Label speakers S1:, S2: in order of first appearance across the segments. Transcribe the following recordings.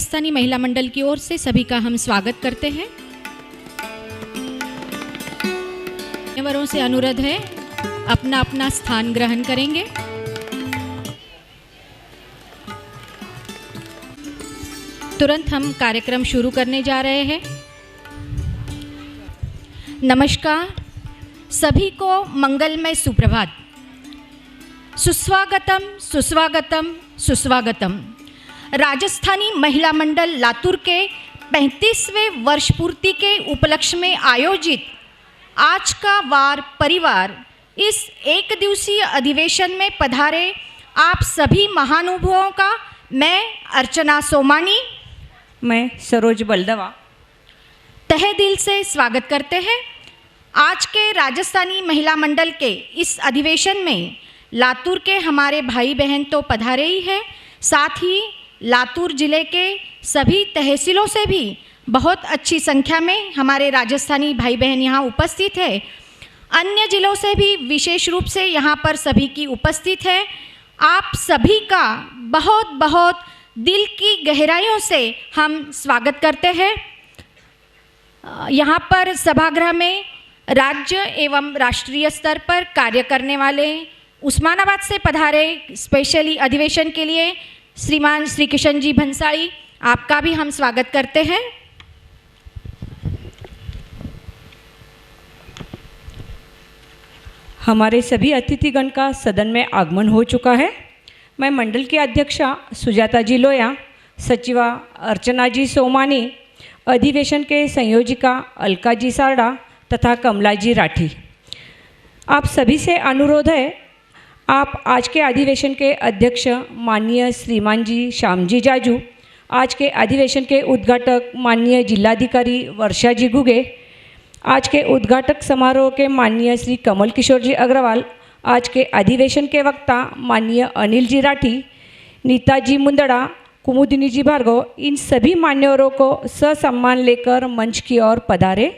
S1: राजस्थानी महिला मंडल की ओर से सभी का हम स्वागत करते हैं। मान्यवरों से अनुरोध है अपना अपना स्थान ग्रहण करेंगे। तुरंत हम कार्यक्रम शुरू करने जा रहे हैं। नमस्कार, सभी को मंगलमय सुप्रभात। सुस्वागतम सुस्वागतम सुस्वागतम। राजस्थानी महिला मंडल लातूर के 35वें वर्ष पूर्ति के उपलक्ष्य में आयोजित आज का वार परिवार इस एक दिवसीय अधिवेशन में पधारे आप सभी महानुभावों का मैं अर्चना सोमानी,
S2: मैं सरोज बलदवा
S1: तहे दिल से स्वागत करते हैं। आज के राजस्थानी महिला मंडल के इस अधिवेशन में लातूर के हमारे भाई बहन तो पधारे ही हैं, साथ ही लातूर जिले के सभी तहसीलों से भी बहुत अच्छी संख्या में हमारे राजस्थानी भाई बहन यहाँ उपस्थित है। अन्य जिलों से भी विशेष रूप से यहाँ पर सभी की उपस्थित है। आप सभी का बहुत बहुत दिल की गहराइयों से हम स्वागत करते हैं। यहाँ पर सभागृह में राज्य एवं राष्ट्रीय स्तर पर कार्य करने वाले उस्मानाबाद से पधारे स्पेशली अधिवेशन के लिए श्रीमान श्री किशन जी भंसाली, आपका भी हम स्वागत करते हैं।
S2: हमारे सभी अतिथिगण का सदन में आगमन हो चुका है। मैं मंडल की अध्यक्षा सुजाता जी लोया, सचिवा अर्चना जी सोमानी, अधिवेशन के संयोजिका अलका जी सारडा तथा कमला जी राठी, आप सभी से अनुरोध है आप आज के अधिवेशन के अध्यक्ष माननीय श्रीमान जी श्याम जी जाजू, आज के अधिवेशन के उद्घाटक माननीय जिलाधिकारी वर्षा जी गुगे, आज के उद्घाटक समारोह के माननीय श्री कमल किशोर जी अग्रवाल, आज के अधिवेशन के वक्ता माननीय अनिल जी राठी, नीता जी मुंदड़ा, कुमुदिनी जी भार्गव, इन सभी मान्यवरों को ससम्मान लेकर मंच की ओर पधारे।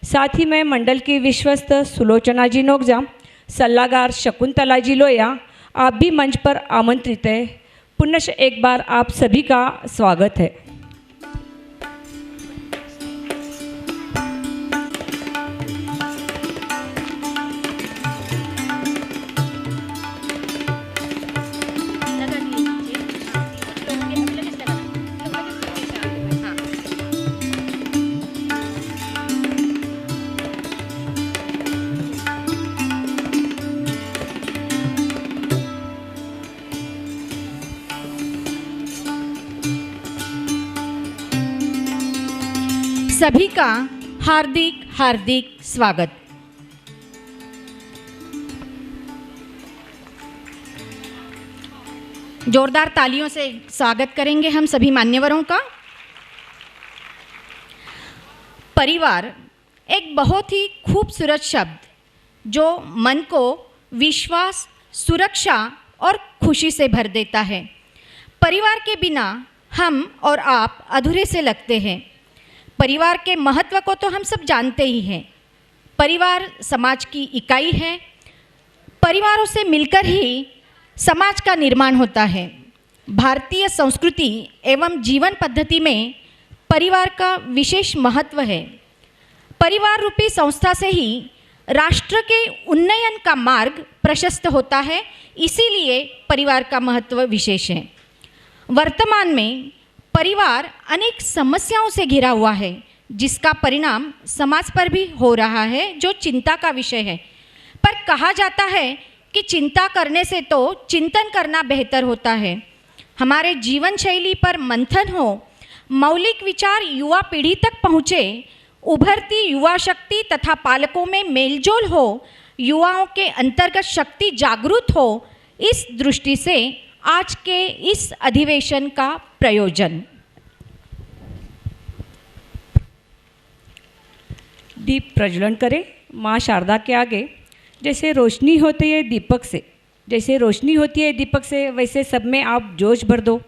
S2: साथ ही मैं मंडल की विश्वस्त सुलोचना जी नोकजा, सल्लागार शकुंतला जी लोया, आप भी मंच पर आमंत्रित है। पुनः एक बार आप सभी का स्वागत है।
S1: सभी का हार्दिक हार्दिक स्वागत। जोरदार तालियों से स्वागत करेंगे हम सभी मान्यवरों का। परिवार एक बहुत ही खूबसूरत शब्द जो मन को विश्वास, सुरक्षा और खुशी से भर देता है। परिवार के बिना हम और आप अधूरे से लगते हैं। परिवार के महत्व को तो हम सब जानते ही हैं। परिवार समाज की इकाई है। परिवारों से मिलकर ही समाज का निर्माण होता है। भारतीय संस्कृति एवं जीवन पद्धति में परिवार का विशेष महत्व है। परिवार रूपी संस्था से ही राष्ट्र के उन्नयन का मार्ग प्रशस्त होता है, इसीलिए परिवार का महत्व विशेष है। वर्तमान में परिवार अनेक समस्याओं से घिरा हुआ है, जिसका परिणाम समाज पर भी हो रहा है, जो चिंता का विषय है। पर कहा जाता है कि चिंता करने से तो चिंतन करना बेहतर होता है। हमारे जीवन शैली पर मंथन हो, मौलिक विचार युवा पीढ़ी तक पहुँचे, उभरती युवा शक्ति तथा पालकों में मेलजोल हो, युवाओं के अंतर्गत शक्ति जागृत हो, इस दृष्टि से आज के इस अधिवेशन का प्रयोजन।
S2: दीप प्रज्वलन करें माँ शारदा के आगे। जैसे रोशनी होती है दीपक से, जैसे रोशनी होती है दीपक से, वैसे सब में आप जोश भर दो।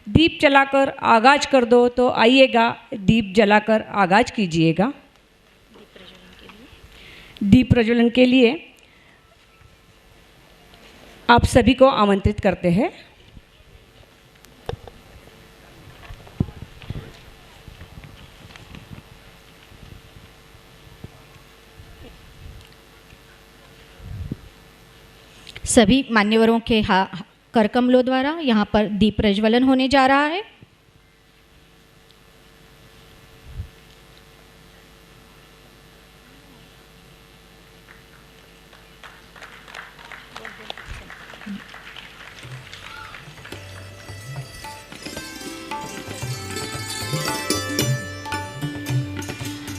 S2: दीप जलाकर आगाज कर दो तो आइएगा, दीप जलाकर आगाज कीजिएगा। दीप प्रज्वलन के लिए आप सभी को आमंत्रित करते हैं।
S1: सभी मान्यवरों के कर कमलों द्वारा यहाँ पर दीप प्रज्वलन होने जा रहा है।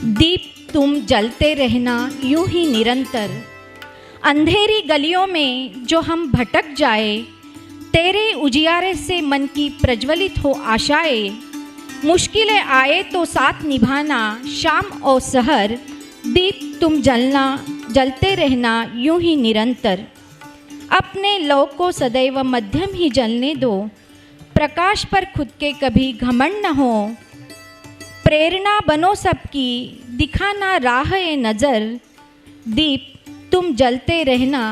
S1: दीप तुम जलते रहना यूं ही निरंतर, अंधेरी गलियों में जो हम भटक जाए, तेरे उजियारे से मन की प्रज्वलित हो आशाएं, मुश्किलें आए तो साथ निभाना शाम और सहर, दीप तुम जलते रहना यूं ही निरंतर। अपने लौ को सदैव मध्यम ही जलने दो, प्रकाश पर खुद के कभी घमंड न हो, प्रेरणा बनो सबकी दिखाना राह ए नज़र, दीप तुम जलते रहना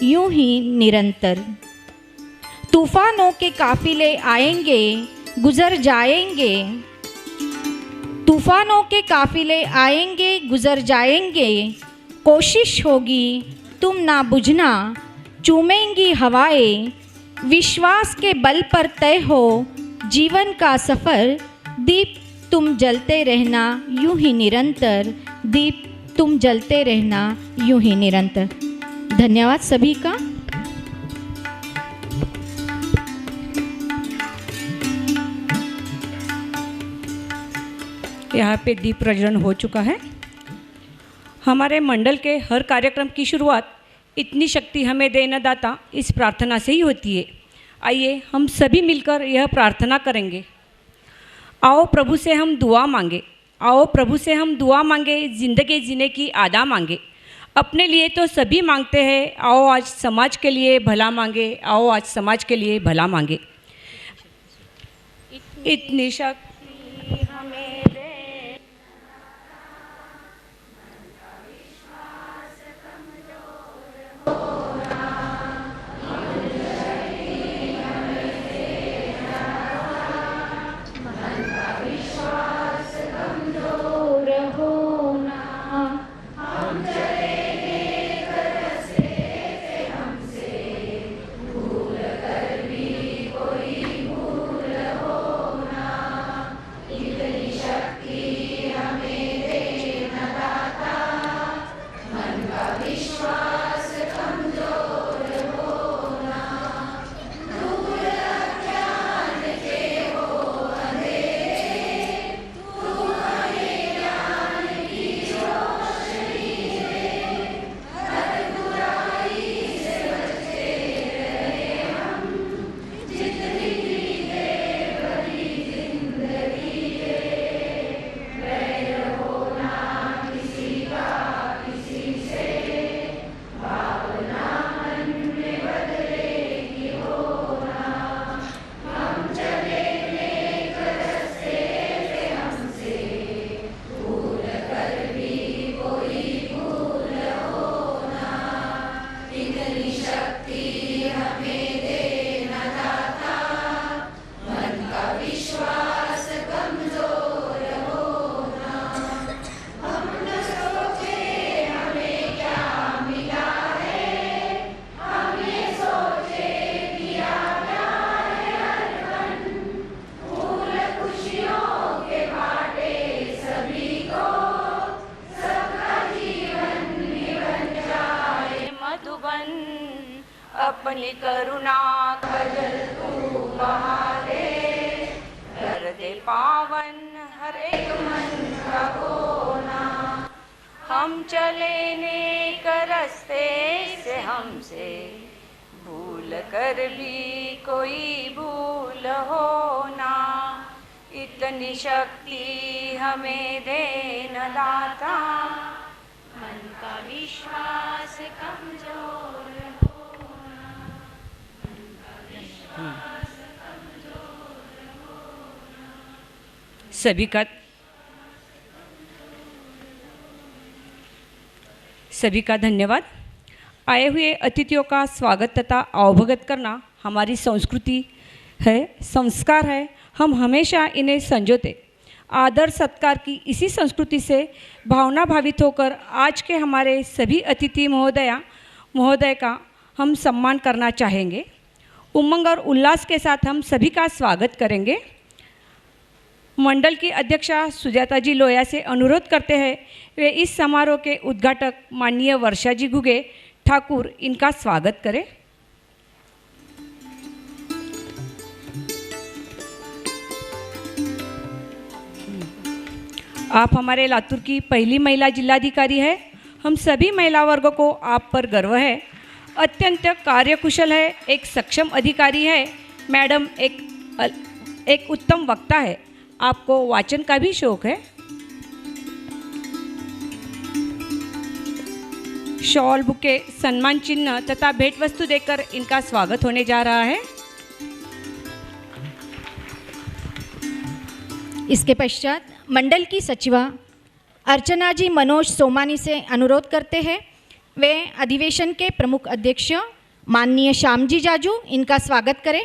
S1: यूं ही निरंतर। तूफानों के काफिले आएंगे गुजर जाएंगे, तूफानों के काफिले आएंगे गुजर जाएंगे, कोशिश होगी तुम ना बुझना चूमेंगी हवाएं, विश्वास के बल पर तय हो जीवन का सफ़र, दीप तुम जलते रहना यूं ही निरंतर, दीप तुम जलते रहना यूं ही निरंतर। धन्यवाद सभी का।
S2: यहाँ पे दीप प्रज्वलन हो चुका है। हमारे मंडल के हर कार्यक्रम की शुरुआत इतनी शक्ति हमें देना दाता इस प्रार्थना से ही होती है। आइए हम सभी मिलकर यह प्रार्थना करेंगे। आओ प्रभु से हम दुआ मांगे, आओ प्रभु से हम दुआ मांगे, ज़िंदगी जीने की आदा मांगे। अपने लिए तो सभी मांगते हैं, आओ आज समाज के लिए भला मांगे, आओ आज समाज के लिए भला मांगे। इतनी शक्ति हमें दे, अपनी करुणा कजल तू बहा दे, कर दे पावन हर एक मन का कोना। हम चले नेक रास्ते से हमसे भूल कर भी कोई भूल हो ना, इतनी शक्ति हमें देना दाता, मन का विश्वास कमजोर सभी का धन्यवाद। आए हुए अतिथियों का स्वागत तथा अवभगत करना हमारी संस्कृति है, संस्कार है। हम हमेशा इन्हें संजोते आदर सत्कार की इसी संस्कृति से भावना भावित होकर आज के हमारे सभी अतिथि महोदय का हम सम्मान करना चाहेंगे। उमंग और उल्लास के साथ हम सभी का स्वागत करेंगे। मंडल की अध्यक्षा सुजाता जी लोया से अनुरोध करते हैं वे इस समारोह के उद्घाटक माननीय वर्षा जी घुगे ठाकुर इनका स्वागत करें। आप हमारे लातूर की पहली महिला जिलाधिकारी है। हम सभी महिला वर्गों को आप पर गर्व है। अत्यंत कार्यकुशल है, एक सक्षम अधिकारी है। मैडम एक उत्तम वक्ता है। आपको वाचन का भी शौक है। शॉल, बुके, सम्मान चिन्ह तथा भेंट वस्तु देकर इनका स्वागत होने जा रहा है।
S1: इसके पश्चात मंडल की सचिवा अर्चना जी मनोज सोमानी से अनुरोध करते हैं वे अधिवेशन के प्रमुख अध्यक्ष माननीय श्याम जी जाजू इनका स्वागत करें।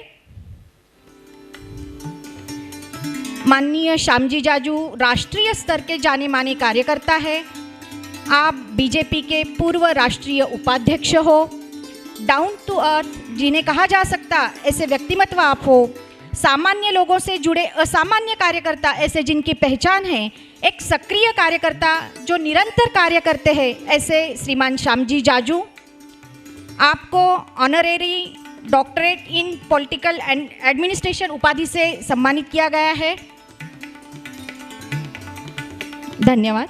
S1: माननीय श्याम जी जाजू राष्ट्रीय स्तर के जाने माने कार्यकर्ता है। आप बीजेपी के पूर्व राष्ट्रीय उपाध्यक्ष हो। डाउन टू अर्थ जिन्हें कहा जा सकता ऐसे व्यक्तिमत्व आप हो। सामान्य लोगों से जुड़े असामान्य कार्यकर्ता ऐसे जिनकी पहचान है। एक सक्रिय कार्यकर्ता जो निरंतर कार्य करते हैं ऐसे श्रीमान श्याम जी जाजू। आपको honorary doctorate in political and administration उपाधि से सम्मानित किया गया है। धन्यवाद।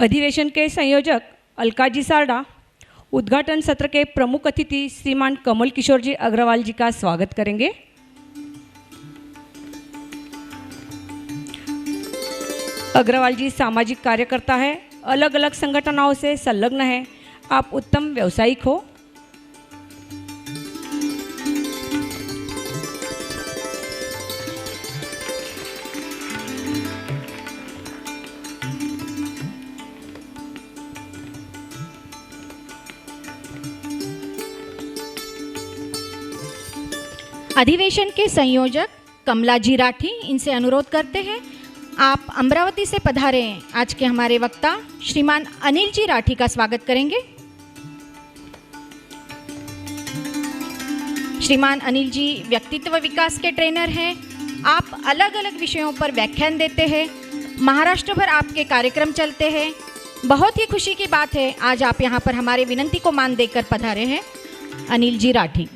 S2: अधिवेशन के संयोजक अलकाजी सारडा उद्घाटन सत्र के प्रमुख अतिथि श्रीमान कमल किशोर जी अग्रवाल जी का स्वागत करेंगे। अग्रवाल जी सामाजिक कार्यकर्ता है, अलग अलग संगठनों से संलग्न है। आप उत्तम व्यावसायिक हो।
S1: अधिवेशन के संयोजक कमला जी राठी इनसे अनुरोध करते हैं आप अमरावती से पधारे आज के हमारे वक्ता श्रीमान अनिल जी राठी का स्वागत करेंगे। श्रीमान अनिल जी व्यक्तित्व विकास के ट्रेनर हैं। आप अलग अलग विषयों पर व्याख्यान देते हैं। महाराष्ट्र भर आपके कार्यक्रम चलते हैं। बहुत ही खुशी की बात है आज आप यहाँ पर हमारे विनंती को मान देकर पधारे हैं। अनिल जी राठी।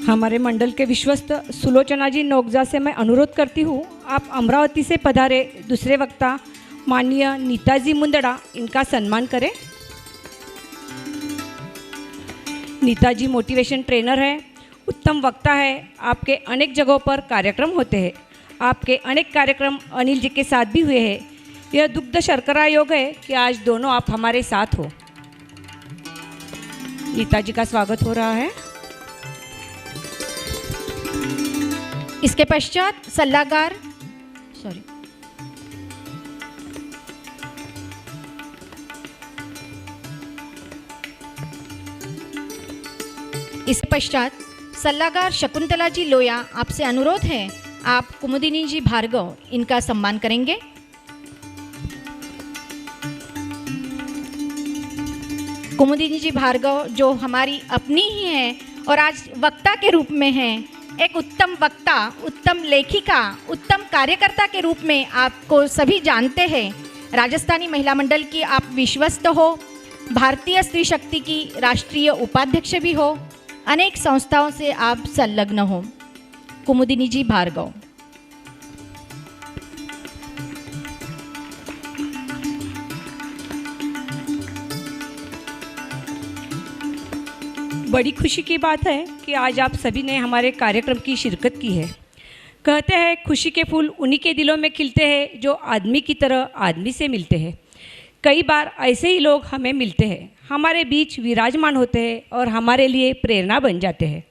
S2: हमारे मंडल के विश्वस्त सुलोचना जी नोकजा से मैं अनुरोध करती हूँ आप अमरावती से पधारे दूसरे वक्ता माननीय नीताजी मुंदड़ा इनका सम्मान करें। नीताजी मोटिवेशन ट्रेनर है, उत्तम वक्ता है। आपके अनेक जगहों पर कार्यक्रम होते हैं। आपके अनेक कार्यक्रम अनिल जी के साथ भी हुए हैं। यह दुग्ध शर्करा योग है कि आज दोनों आप हमारे साथ हो। नीताजी का स्वागत हो रहा है।
S1: इसके पश्चात सलाहकार शकुंतला जी लोया आपसे अनुरोध है आप कुमुदिनी जी भार्गव इनका सम्मान करेंगे। कुमुदिनी जी भार्गव जो हमारी अपनी ही है और आज वक्ता के रूप में हैं। एक उत्तम वक्ता, उत्तम लेखिका, उत्तम कार्यकर्ता के रूप में आपको सभी जानते हैं। राजस्थानी महिला मंडल की आप विश्वस्त हो। भारतीय स्त्री शक्ति की राष्ट्रीय उपाध्यक्ष भी हो। अनेक संस्थाओं से आप संलग्न हो। कुमुदिनी जी भार्गव।
S2: बड़ी खुशी की बात है कि आज आप सभी ने हमारे कार्यक्रम की शिरकत की है। कहते हैं खुशी के फूल उन्हीं के दिलों में खिलते हैं जो आदमी की तरह आदमी से मिलते हैं। कई बार ऐसे ही लोग हमें मिलते हैं, हमारे बीच विराजमान होते हैं और हमारे लिए प्रेरणा बन जाते हैं।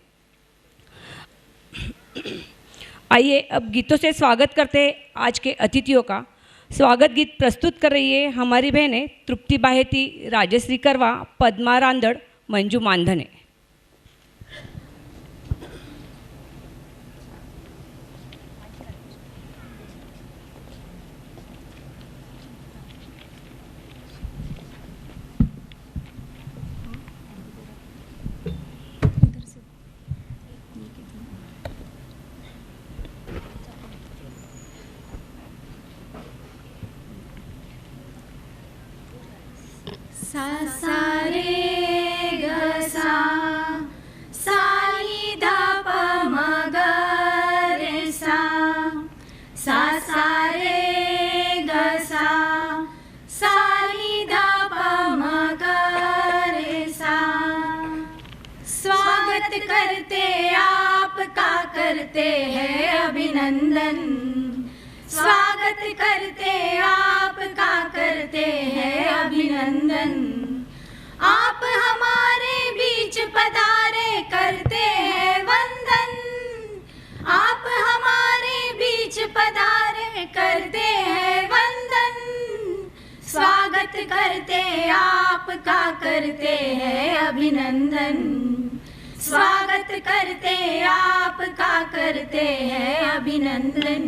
S2: आइए अब गीतों से स्वागत करते हैं आज के अतिथियों का। स्वागत गीत प्रस्तुत कर रही है हमारी बहनें तृप्ति बाहेती, राजश्री करवा, पद्मा रांदड़, मंजू मानधने।
S3: सा सा रे ग सा सा नी धा प म ग रे सा सा सा रे ग सा सा नी धा प म ग रे सा। स्वागत करते आपका करते हैं अभिनंदन, स्वागत करते आपका करते हैं अभिनंदन। आप हमारे बीच पधारे करते हैं वंदन, आप हमारे बीच पधारे करते हैं वंदन। स्वागत करते आपका करते हैं अभिनंदन, स्वागत करते आपका करते हैं अभिनंदन।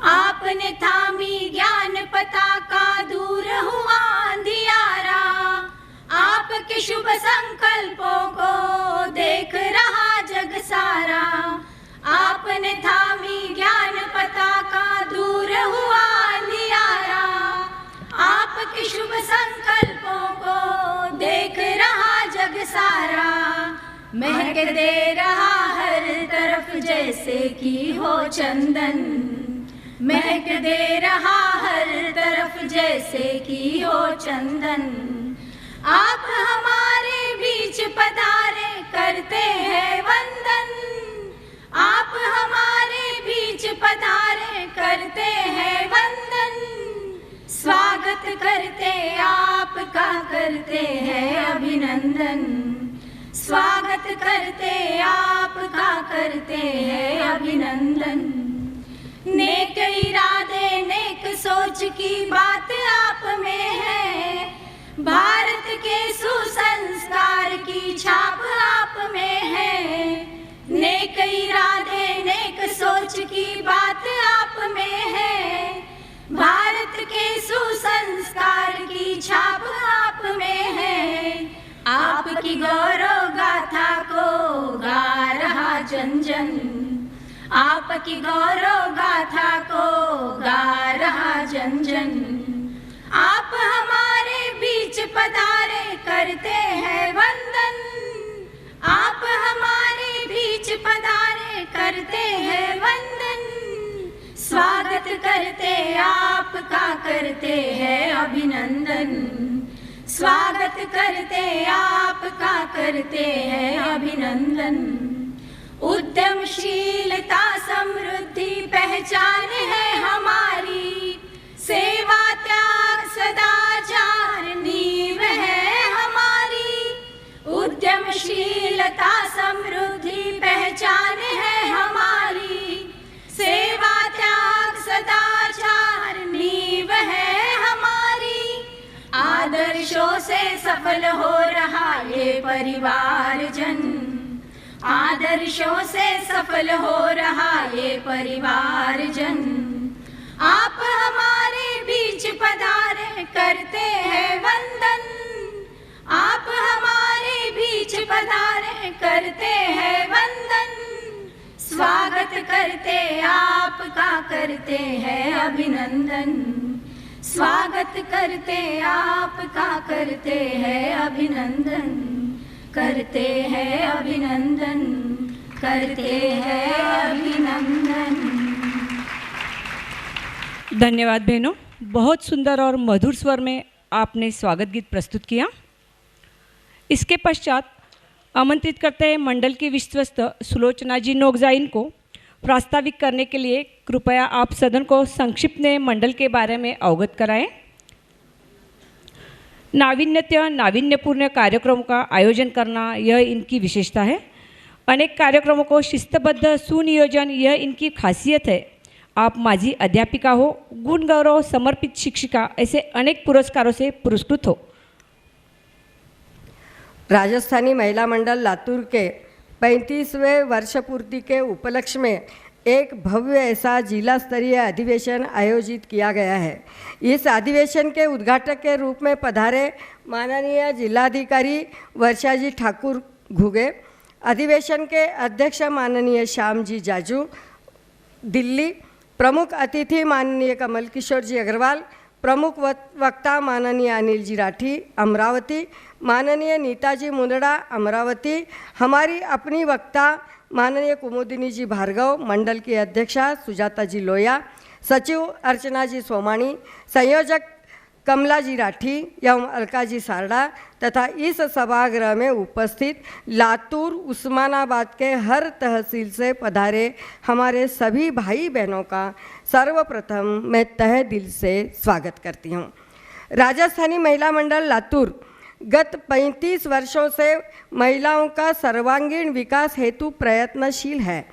S3: आपने थामी ज्ञान पताका, दूर हुआ अंधियारा, आपके शुभ संकल्पों को देख रहा जग सारा। आपने थामी ज्ञान पताका, दूर हुआ अंधियारा, आपके शुभ संकल्पों को देख रहा जग सारा। महक दे रहा हर तरफ जैसे कि हो चंदन, महक दे रहा हर तरफ जैसे कि हो चंदन। आप हमारे बीच पधारे करते हैं वंदन, आप हमारे बीच पधारे करते हैं वंदन। स्वागत करते आपका करते हैं अभिनंदन, स्वागत करते आपका करते हैं अभिनंदन। नेक इरादे नेक सोच की बात आप में है, भारत के सुसंस्कार की छाप आप में है। नेक इरादे नेक सोच की बात आप में है, भारत के सुसंस्कार की छाप आप में है। आपकी गौरव गाथा को गा रहा जन जन, आपकी गौरव गाथा को गा रहा जन जन। आप हमारे बीच पधारे करते हैं वंदन, आप हमारे बीच पधारे करते हैं वंदन। स्वागत करते आपका करते हैं अभिनंदन, स्वागत करते आपका करते हैं अभिनंदन। उद्यमशीलता समृद्धि पहचान है हमारी, सेवा त्याग सदाचार नींव है हमारी। उद्यमशीलता समृद्धि पहचान है हमारी, सेवा त्याग सदाचार नींव है हमारी। आदर्शों से सफल हो रहा ये परिवार जन, आदर्शों से सफल हो रहा ये परिवार जन। आप हमारे बीच पधारे करते हैं वंदन, आप हमारे बीच पधारे करते हैं वंदन। स्वागत करते आपका करते हैं अभिनंदन, स्वागत करते आपका करते हैं अभिनंदन। करते हैं अभिनंदन, करते हैं अभिनंदन।
S2: धन्यवाद बहनों, बहुत सुंदर और मधुर स्वर में आपने स्वागत गीत प्रस्तुत किया। इसके पश्चात आमंत्रित करते हैं मंडल की विश्वस्त सुलोचना जी नोगजाइन को प्रास्ताविक करने के लिए। कृपया आप सदन को संक्षिप्त में मंडल के बारे में अवगत कराएं। नाविन्यपूर्ण कार्यक्रमों का आयोजन करना यह इनकी विशेषता है। अनेक कार्यक्रमों को शिस्तबद्ध सुनियोजन, यह इनकी खासियत है। आप माजी अध्यापिका हो, गुण गौरव, समर्पित शिक्षिका, ऐसे अनेक पुरस्कारों से पुरस्कृत हो।
S4: राजस्थानी महिला मंडल लातूर के 35वें वर्ष पूर्ति के उपलक्ष्य में एक भव्य ऐसा जिला स्तरीय अधिवेशन आयोजित किया गया है। इस अधिवेशन के उद्घाटक के रूप में पधारे माननीय जिलाधिकारी वर्षाजी ठाकुर घुगे, अधिवेशन के अध्यक्ष माननीय श्याम जी जाजू दिल्ली, प्रमुख अतिथि माननीय कमल किशोर जी अग्रवाल, प्रमुख वक्ता माननीय अनिल जी राठी अमरावती, माननीय नीताजी मुंदड़ा अमरावती, हमारी अपनी वक्ता माननीय कुमुदिनी जी भार्गव, मंडल की अध्यक्षा सुजाता जी लोया, सचिव अर्चना जी सोमानी, संयोजक कमला जी राठी एवं अलका जी सारड़ा तथा इस सभागृह में उपस्थित लातूर उस्मानाबाद के हर तहसील से पधारे हमारे सभी भाई बहनों का सर्वप्रथम मैं तहे दिल से स्वागत करती हूँ। राजस्थानी महिला मंडल लातूर गत 35 वर्षों से महिलाओं का सर्वांगीण विकास हेतु प्रयत्नशील है।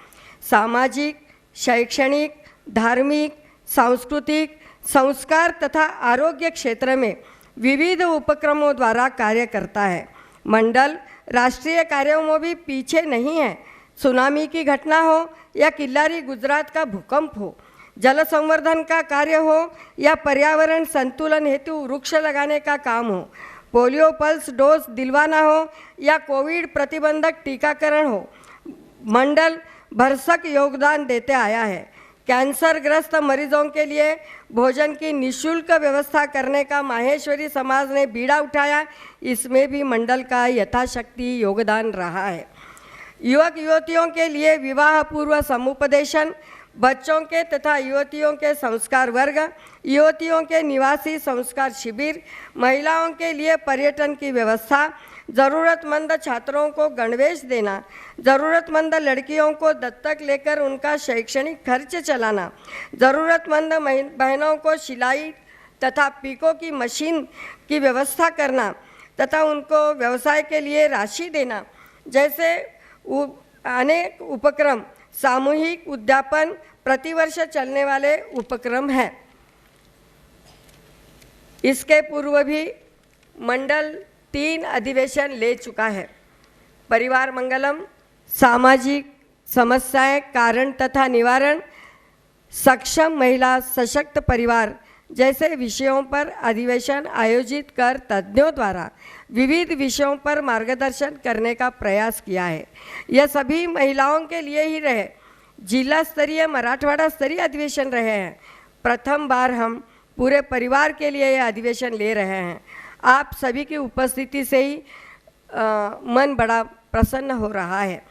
S4: सामाजिक, शैक्षणिक, धार्मिक, सांस्कृतिक, संस्कार तथा आरोग्य क्षेत्र में विविध उपक्रमों द्वारा कार्य करता है। मंडल राष्ट्रीय कार्यों में भी पीछे नहीं है। सुनामी की घटना हो या किल्लारी गुजरात का भूकंप हो, जल संवर्धन का कार्य हो या पर्यावरण संतुलन हेतु वृक्ष लगाने का काम हो, पोलियो पल्स डोज दिलवाना हो या कोविड प्रतिबंधक टीकाकरण हो, मंडल भरसक योगदान देते आया है। कैंसर ग्रस्त मरीजों के लिए भोजन की निःशुल्क व्यवस्था करने का माहेश्वरी समाज ने बीड़ा उठाया, इसमें भी मंडल का यथाशक्ति योगदान रहा है। युवक युवतियों के लिए विवाह पूर्व समुपदेशन, बच्चों के तथा युवतियों के संस्कार वर्ग, युवतियों के निवासी संस्कार शिविर, महिलाओं के लिए पर्यटन की व्यवस्था, ज़रूरतमंद छात्रों को गणवेश देना, ज़रूरतमंद लड़कियों को दत्तक लेकर उनका शैक्षणिक खर्च चलाना, ज़रूरतमंद बहनों को सिलाई तथा पीको की मशीन की व्यवस्था करना तथा उनको व्यवसाय के लिए राशि देना जैसे अनेक उपक्रम सामूहिक उद्यापन प्रतिवर्ष चलने वाले उपक्रम हैं। इसके पूर्व भी मंडल 3 अधिवेशन ले चुका है। परिवार मंगलम, सामाजिक समस्याएं कारण तथा निवारण, सक्षम महिला सशक्त परिवार जैसे विषयों पर अधिवेशन आयोजित कर तज्ञों द्वारा विविध विषयों पर मार्गदर्शन करने का प्रयास किया है। यह सभी महिलाओं के लिए ही रहे। जिला स्तरीय, मराठवाड़ा स्तरीय अधिवेशन रहे हैं। प्रथम बार हम पूरे परिवार के लिए यह अधिवेशन ले रहे हैं। आप सभी की उपस्थिति से ही मन बड़ा प्रसन्न हो रहा है।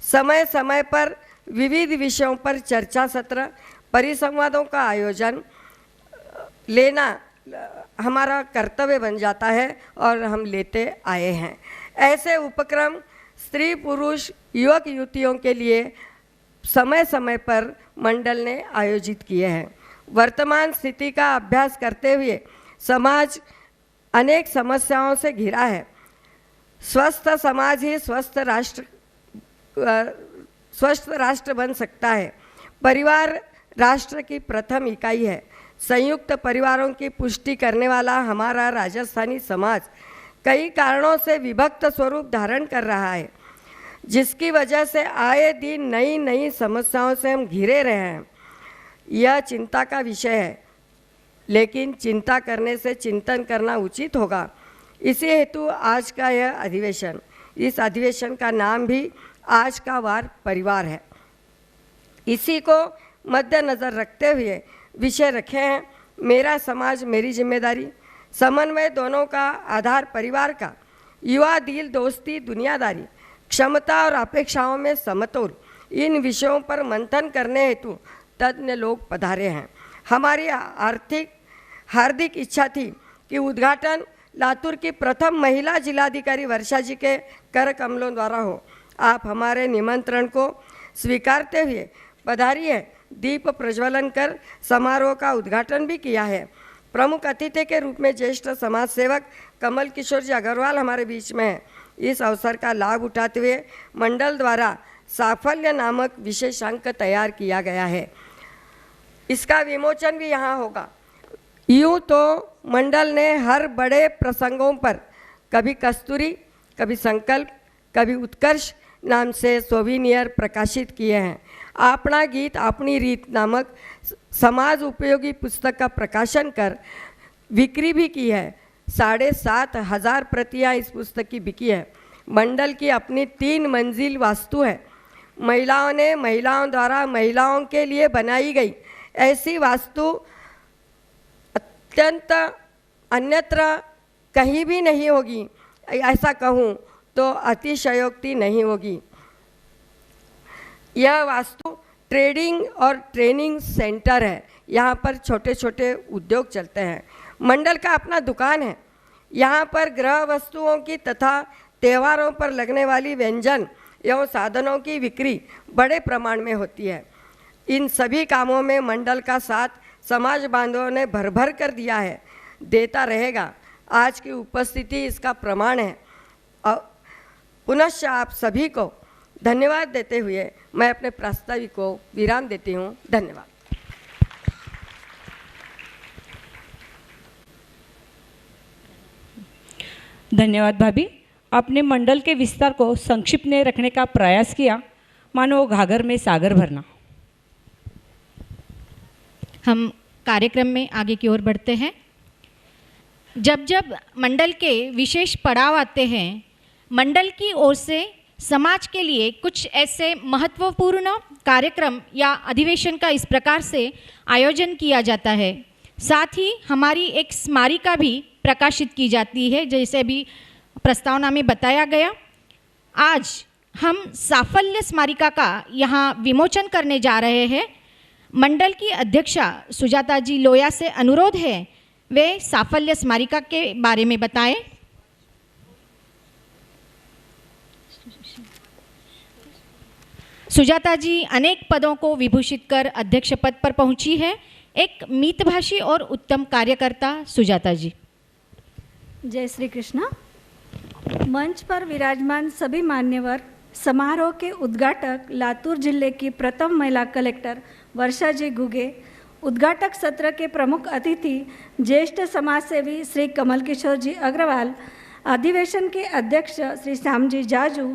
S4: समय समय पर विविध विषयों पर चर्चा सत्र, परिसंवादों का आयोजन लेना हमारा कर्तव्य बन जाता है और हम लेते आए हैं। ऐसे उपक्रम स्त्री पुरुष युवक युवतियों के लिए समय समय पर मंडल ने आयोजित किए हैं। वर्तमान स्थिति का अभ्यास करते हुए समाज अनेक समस्याओं से घिरा है। स्वस्थ समाज ही स्वस्थ राष्ट्र बन सकता है। परिवार राष्ट्र की प्रथम इकाई है। संयुक्त परिवारों की पुष्टि करने वाला हमारा राजस्थानी समाज कई कारणों से विभक्त स्वरूप धारण कर रहा है, जिसकी वजह से आए दिन नई नई समस्याओं से हम घिरे रहे हैं। यह चिंता का विषय है, लेकिन चिंता करने से चिंतन करना उचित होगा। इसी हेतु आज का यह अधिवेशन, इस अधिवेशन का नाम भी आज का वार परिवार है। इसी को मद्देनज़र रखते हुए विषय रखे हैं मेरा समाज मेरी जिम्मेदारी, समन्वय दोनों का आधार परिवार का, युवा दिल दोस्ती दुनियादारी, क्षमता और अपेक्षाओं में समतोल। इन विषयों पर मंथन करने हेतु तज्ञ लोग पधारे हैं। हमारी हार्दिक इच्छा थी कि उद्घाटन लातूर की प्रथम महिला जिलाधिकारी वर्षा जी के कर कमलों द्वारा हो। आप हमारे निमंत्रण को स्वीकारते हुए पधारी है। दीप प्रज्वलन कर समारोह का उद्घाटन भी किया है। प्रमुख अतिथि के रूप में ज्येष्ठ समाज सेवक कमल किशोर जी अग्रवाल हमारे बीच में हैं। इस अवसर का लाभ उठाते हुए मंडल द्वारा साफल्य नामक विशेषांक तैयार किया गया है। इसका विमोचन भी यहाँ होगा। यूँ तो मंडल ने हर बड़े प्रसंगों पर कभी कस्तूरी, कभी संकल्प, कभी उत्कर्ष नाम से सोविनियर प्रकाशित किए हैं। अपना गीत अपनी रीत नामक समाज उपयोगी पुस्तक का प्रकाशन कर बिक्री भी की है। 7,500 प्रतियां इस पुस्तक की बिकी है। मंडल की अपनी 3 मंजिल वास्तु है। महिलाओं ने महिलाओं द्वारा महिलाओं के लिए बनाई गई ऐसी वास्तु अत्यंत अन्यत्र कहीं भी नहीं होगी। ऐसा कहूँ तो अतिशयोक्ति नहीं होगी। यह वास्तु ट्रेडिंग और ट्रेनिंग सेंटर है। यहाँ पर छोटे छोटे उद्योग चलते हैं। मंडल का अपना दुकान है। यहाँ पर गृह वस्तुओं की तथा त्योहारों पर लगने वाली व्यंजन एवं साधनों की बिक्री बड़े प्रमाण में होती है। इन सभी कामों में मंडल का साथ समाज बांधवों ने भर भर कर दिया है, देता रहेगा। आज की उपस्थिति इसका प्रमाण है। पुनश्च आप सभी को धन्यवाद देते हुए मैं अपने प्रस्ताव को विराम देती हूँ। धन्यवाद।
S2: धन्यवाद भाभी। आपने मंडल के विस्तार को संक्षिप्त में रखने का प्रयास किया, मानो घाघर में सागर भरना।
S1: हम कार्यक्रम में आगे की ओर बढ़ते हैं। जब जब मंडल के विशेष पड़ाव आते हैं, मंडल की ओर से समाज के लिए कुछ ऐसे महत्वपूर्ण कार्यक्रम या अधिवेशन का इस प्रकार से आयोजन किया जाता है। साथ ही हमारी एक स्मारिका भी प्रकाशित की जाती है, जैसे अभी प्रस्तावना में बताया गया। आज हम साफल्य स्मारिका का यहाँ विमोचन करने जा रहे हैं। मंडल की अध्यक्षा सुजाता जी लोया से अनुरोध है वे साफल्य स्मारिका के बारे में बताएं। सुजाता जी अनेक पदों को विभूषित कर अध्यक्ष पद पर पहुंची है। एक मितभाषी और उत्तम कार्यकर्ता सुजाता जी।
S3: जय श्री कृष्ण। मंच पर विराजमान सभी मान्यवर, समारोह के उद्घाटक लातूर जिले की प्रथम महिला कलेक्टर वर्षा जी गुगे, उद्घाटक सत्र के प्रमुख अतिथि ज्येष्ठ समाजसेवी श्री कमल किशोर जी अग्रवाल, अधिवेशन के अध्यक्ष श्री श्यामजी जाजू,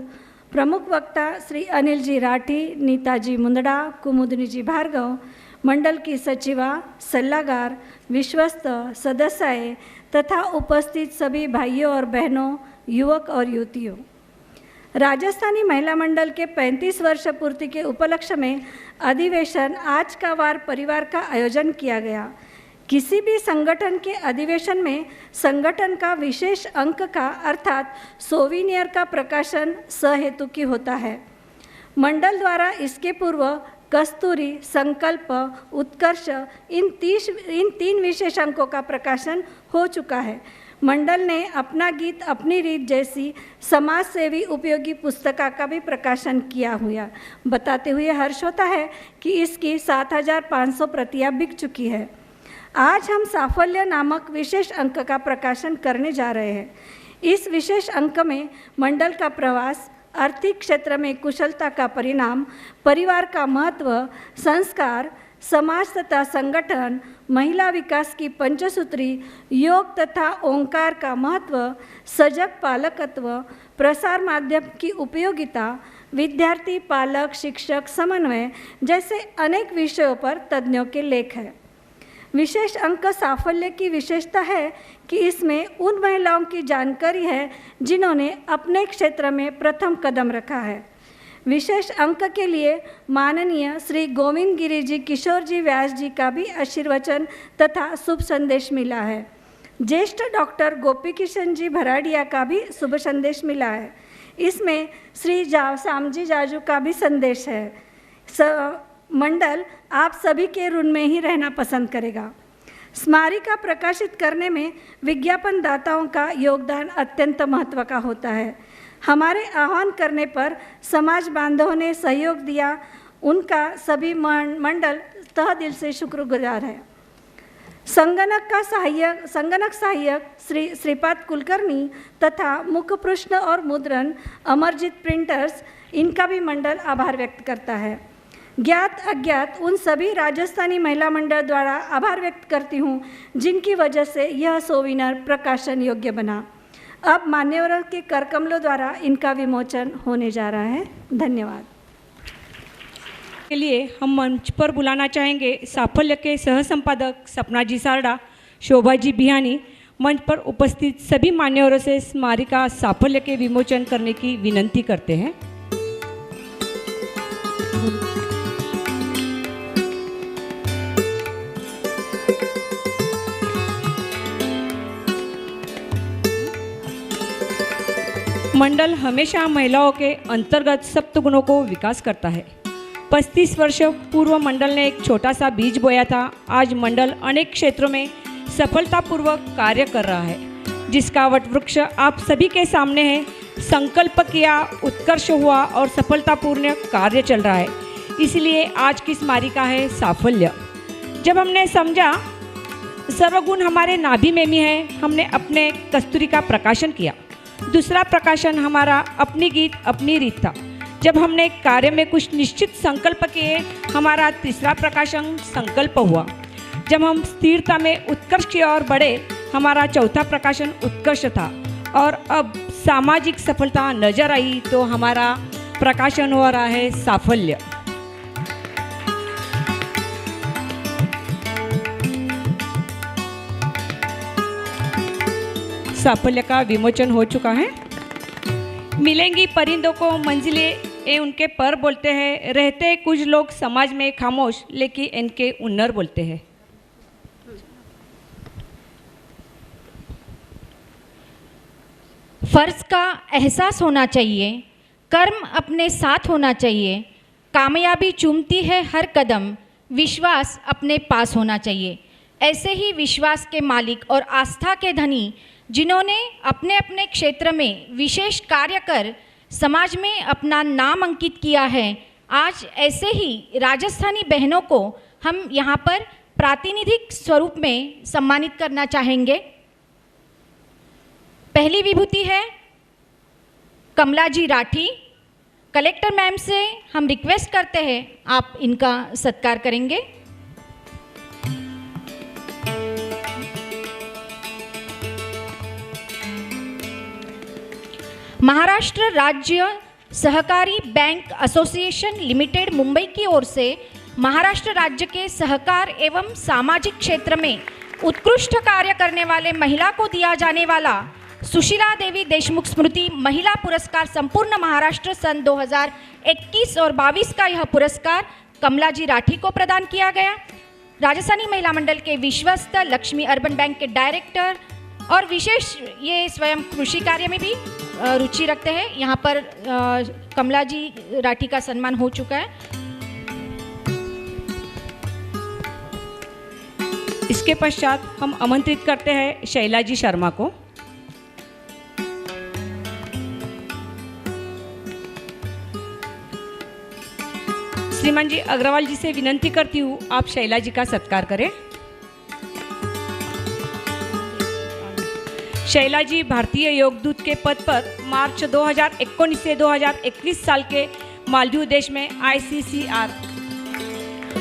S3: प्रमुख वक्ता श्री अनिल जी राठी, नीता जी मुंदड़ा, कुमुदनी जी भार्गव, मंडल की सचिवा, सल्लागार, विश्वस्त, सदस्याएं तथा उपस्थित सभी भाइयों और बहनों, युवक और युवतियों। राजस्थानी महिला मंडल के 35 वर्ष पूर्ति के उपलक्ष्य में अधिवेशन आज का वार परिवार का आयोजन किया गया। किसी भी संगठन के अधिवेशन में संगठन का विशेष अंक का अर्थात सोविनियर का प्रकाशन सहेतुकी होता है। मंडल द्वारा इसके पूर्व कस्तूरी, संकल्प, उत्कर्ष इन 3 विशेष अंकों का प्रकाशन हो चुका है। मंडल ने अपना गीत अपनी रीत जैसी समाज सेवी उपयोगी पुस्तिका का भी प्रकाशन किया हुआ बताते हुए हर्ष होता है कि इसकी 7,500 प्रतियां बिक चुकी है। आज हम साफल्य नामक विशेष अंक का प्रकाशन करने जा रहे हैं। इस विशेष अंक में मंडल का प्रवास, आर्थिक क्षेत्र में कुशलता का परिणाम, परिवार का महत्व, संस्कार, समाज तथा संगठन, महिला विकास की पंचसूत्री, योग तथा ओंकार का महत्व, सजग पालकत्व, प्रसार माध्यम की उपयोगिता, विद्यार्थी पालक शिक्षक समन्वय जैसे अनेक विषयों पर तज्ञों के लेख हैं। विशेष अंक साफल्य की विशेषता है कि इसमें उन महिलाओं की जानकारी है जिन्होंने अपने क्षेत्र में प्रथम कदम रखा है। विशेष अंक के लिए माननीय श्री गोविंद गिरी जी किशोर जी व्यास जी का भी आशीर्वचन तथा शुभ संदेश मिला है। ज्येष्ठ डॉक्टर गोपी किशन जी भराड़िया का भी शुभ संदेश मिला है। इसमें श्री श्यामजी जाजू का भी संदेश है। मंडल आप सभी के ऋण में ही रहना पसंद करेगा। स्मारिका प्रकाशित करने में विज्ञापन दाताओं का योगदान अत्यंत महत्व का होता है। हमारे आह्वान करने पर समाज बांधवों ने सहयोग दिया, उनका सभी मंडल तह दिल से शुक्रगुजार है। संगणक सहायक श्री श्रीपाद कुलकर्णी तथा मुख्य पृष्ठ और मुद्रण अमरजीत प्रिंटर्स, इनका भी मंडल आभार व्यक्त करता है। ज्ञात अज्ञात उन सभी राजस्थानी महिला मंडल द्वारा आभार व्यक्त करती हूँ जिनकी वजह से यह सोविनर प्रकाशन योग्य बना। अब मान्यवरों के करकमलों द्वारा इनका विमोचन होने जा रहा है। धन्यवाद।
S2: के लिए हम मंच पर बुलाना चाहेंगे साफल्य के सह संपादक सपना जी सारडा, शोभा जी बिहानी। मंच पर उपस्थित सभी मान्यवरों से स्मारिका साफल्य के विमोचन करने की विनंती करते हैं। मंडल हमेशा महिलाओं के अंतर्गत सप्तगुणों को विकास करता है। 35 वर्ष पूर्व मंडल ने एक छोटा सा बीज बोया था। आज मंडल अनेक क्षेत्रों में सफलतापूर्वक कार्य कर रहा है, जिसका वटवृक्ष आप सभी के सामने है। संकल्प किया, उत्कर्ष हुआ और सफलतापूर्ण कार्य चल रहा है। इसलिए आज की स्मारिका है साफल्य। जब हमने समझा सर्वगुण हमारे नाभि में भी है, हमने अपने कस्तूरी का प्रकाशन किया। दूसरा प्रकाशन हमारा अपनी गीत अपनी रीत था। जब हमने कार्य में कुछ निश्चित संकल्प किए, हमारा तीसरा प्रकाशन संकल्प हुआ। जब हम स्थिरता में उत्कर्ष की ओर बढ़े, हमारा चौथा प्रकाशन उत्कर्ष था। और अब सामाजिक सफलता नजर आई तो हमारा प्रकाशन हो रहा है साफल्य। साफल्य का विमोचन हो चुका है। मिलेंगी परिंदों को मंजिलें, ये उनके पर बोलते हैं। रहते कुछ लोग समाज में खामोश, लेकिन इनके उन्नर बोलते हैं।
S1: फर्ज का एहसास होना चाहिए, कर्म अपने साथ होना चाहिए। कामयाबी चूमती है हर कदम, विश्वास अपने पास होना चाहिए। ऐसे ही विश्वास के मालिक और आस्था के धनी, जिन्होंने अपने अपने क्षेत्र में विशेष कार्य कर समाज में अपना नाम अंकित किया है, आज ऐसे ही राजस्थानी बहनों को हम यहाँ पर प्रातिनिधिक स्वरूप में सम्मानित करना चाहेंगे। पहली विभूति है कमला जी राठी। कलेक्टर मैम से हम रिक्वेस्ट करते हैं, आप इनका सत्कार करेंगे। महाराष्ट्र राज्य सहकारी बैंक एसोसिएशन लिमिटेड मुंबई की ओर से महाराष्ट्र राज्य के सहकार एवं सामाजिक क्षेत्र में उत्कृष्ट कार्य करने वाले महिला को दिया जाने वाला सुशीला देवी देशमुख स्मृति महिला पुरस्कार संपूर्ण महाराष्ट्र सन 2021 और 22 का यह पुरस्कार कमला जी राठी को प्रदान किया गया। राजस्थानी महिला मंडल के विश्वस्त, लक्ष्मी अर्बन बैंक के डायरेक्टर और विशेष ये स्वयं कृषि कार्य में भी रुचि रखते हैं। यहाँ पर कमला जी राठी का सम्मान हो चुका है।
S2: इसके पश्चात हम आमंत्रित करते हैं शैला जी शर्मा को। श्रीमान जी अग्रवाल जी से विनंती करती हूँ, आप शैला जी का सत्कार करें। शैला जी भारतीय योगदूत के पद पर मार्च 2019 से 2021 साल के मालदीव देश में ICCR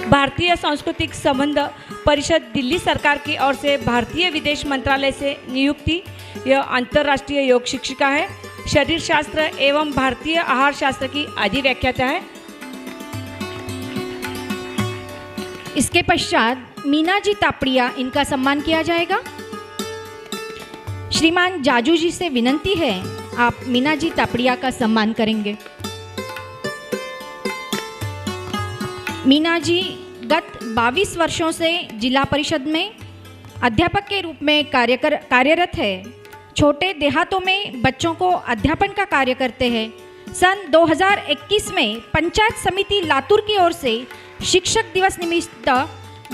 S2: भारतीय सांस्कृतिक संबंध परिषद दिल्ली सरकार की ओर से भारतीय विदेश मंत्रालय से नियुक्ति। यह अंतर्राष्ट्रीय योग शिक्षिका है। शरीर शास्त्र एवं भारतीय आहार शास्त्र की अधिव्याख्याता है।
S1: इसके पश्चात मीना जी तापड़िया, इनका सम्मान किया जाएगा। श्रीमान जाजू जी से विनंती है, आप मीना जी तापड़िया का सम्मान करेंगे। मीना जी गत 22 वर्षों से जिला परिषद में अध्यापक के रूप में कार्यरत है। छोटे देहातों में बच्चों को अध्यापन का कार्य करते हैं। सन 2021 में पंचायत समिति लातूर की ओर से शिक्षक दिवस निमित्त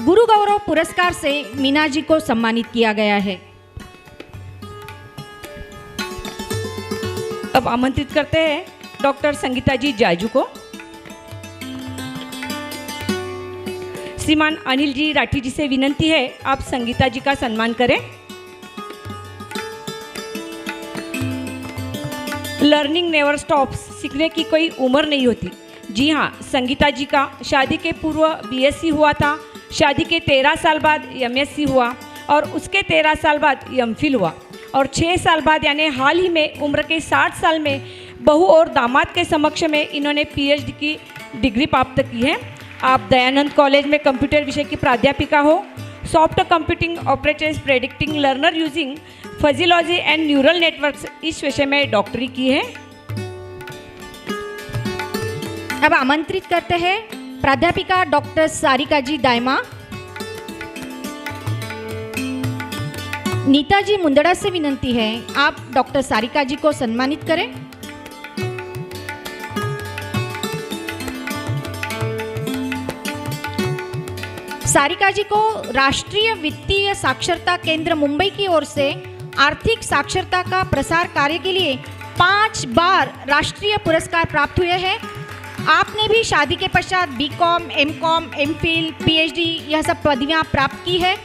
S1: गुरु गौरव पुरस्कार से मीना जी को सम्मानित किया गया है।
S2: अब आमंत्रित करते हैं डॉक्टर संगीता जी जाजू को। श्रीमान अनिल जी राठी जी से विनंती है, आप संगीता जी का सम्मान करें। लर्निंग नेवर स्टॉप्स, सीखने की कोई उम्र नहीं होती। जी हाँ, संगीता जी का शादी के पूर्व BSc हुआ था, शादी के 13 साल बाद MSc हुआ और उसके 13 साल बाद MPhil हुआ और 6 साल बाद यानी हाल ही में उम्र के 60 साल में बहू और दामाद के समक्ष में इन्होंने PhD की डिग्री प्राप्त की है। आप दयानंद कॉलेज में कंप्यूटर विषय की प्राध्यापिका हो। Soft computing operators predicting learner using physiology and neural networks, इस विषय में डॉक्टरी की है।
S1: अब आमंत्रित करते हैं प्राध्यापिका डॉक्टर सारिका जी दायमा। नीता जी मुंदड़ा से विनंती है, आप डॉक्टर सारिका जी को सम्मानित करें। सारिका जी को राष्ट्रीय वित्तीय साक्षरता केंद्र मुंबई की ओर से आर्थिक साक्षरता का प्रसार कार्य के लिए 5 बार राष्ट्रीय पुरस्कार प्राप्त हुए हैं। आपने भी शादी के पश्चात BCom, MCom, MPhil, PhD यह सब पदवियां प्राप्त की है।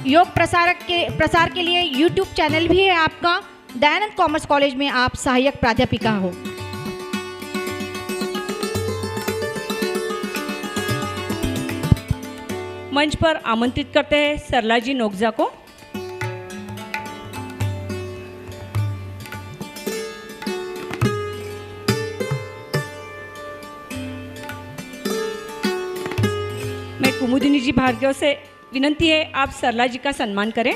S1: योग प्रसार के लिए YouTube चैनल भी है आपका। दयानंद कॉमर्स कॉलेज में आप सहायक प्राध्यापिका हो।
S2: मंच पर आमंत्रित करते हैं सरला जी नोगजा को। मैं कुमुदिनी जी भार्गव से विनंती है, आप सरला जी का सम्मान करें।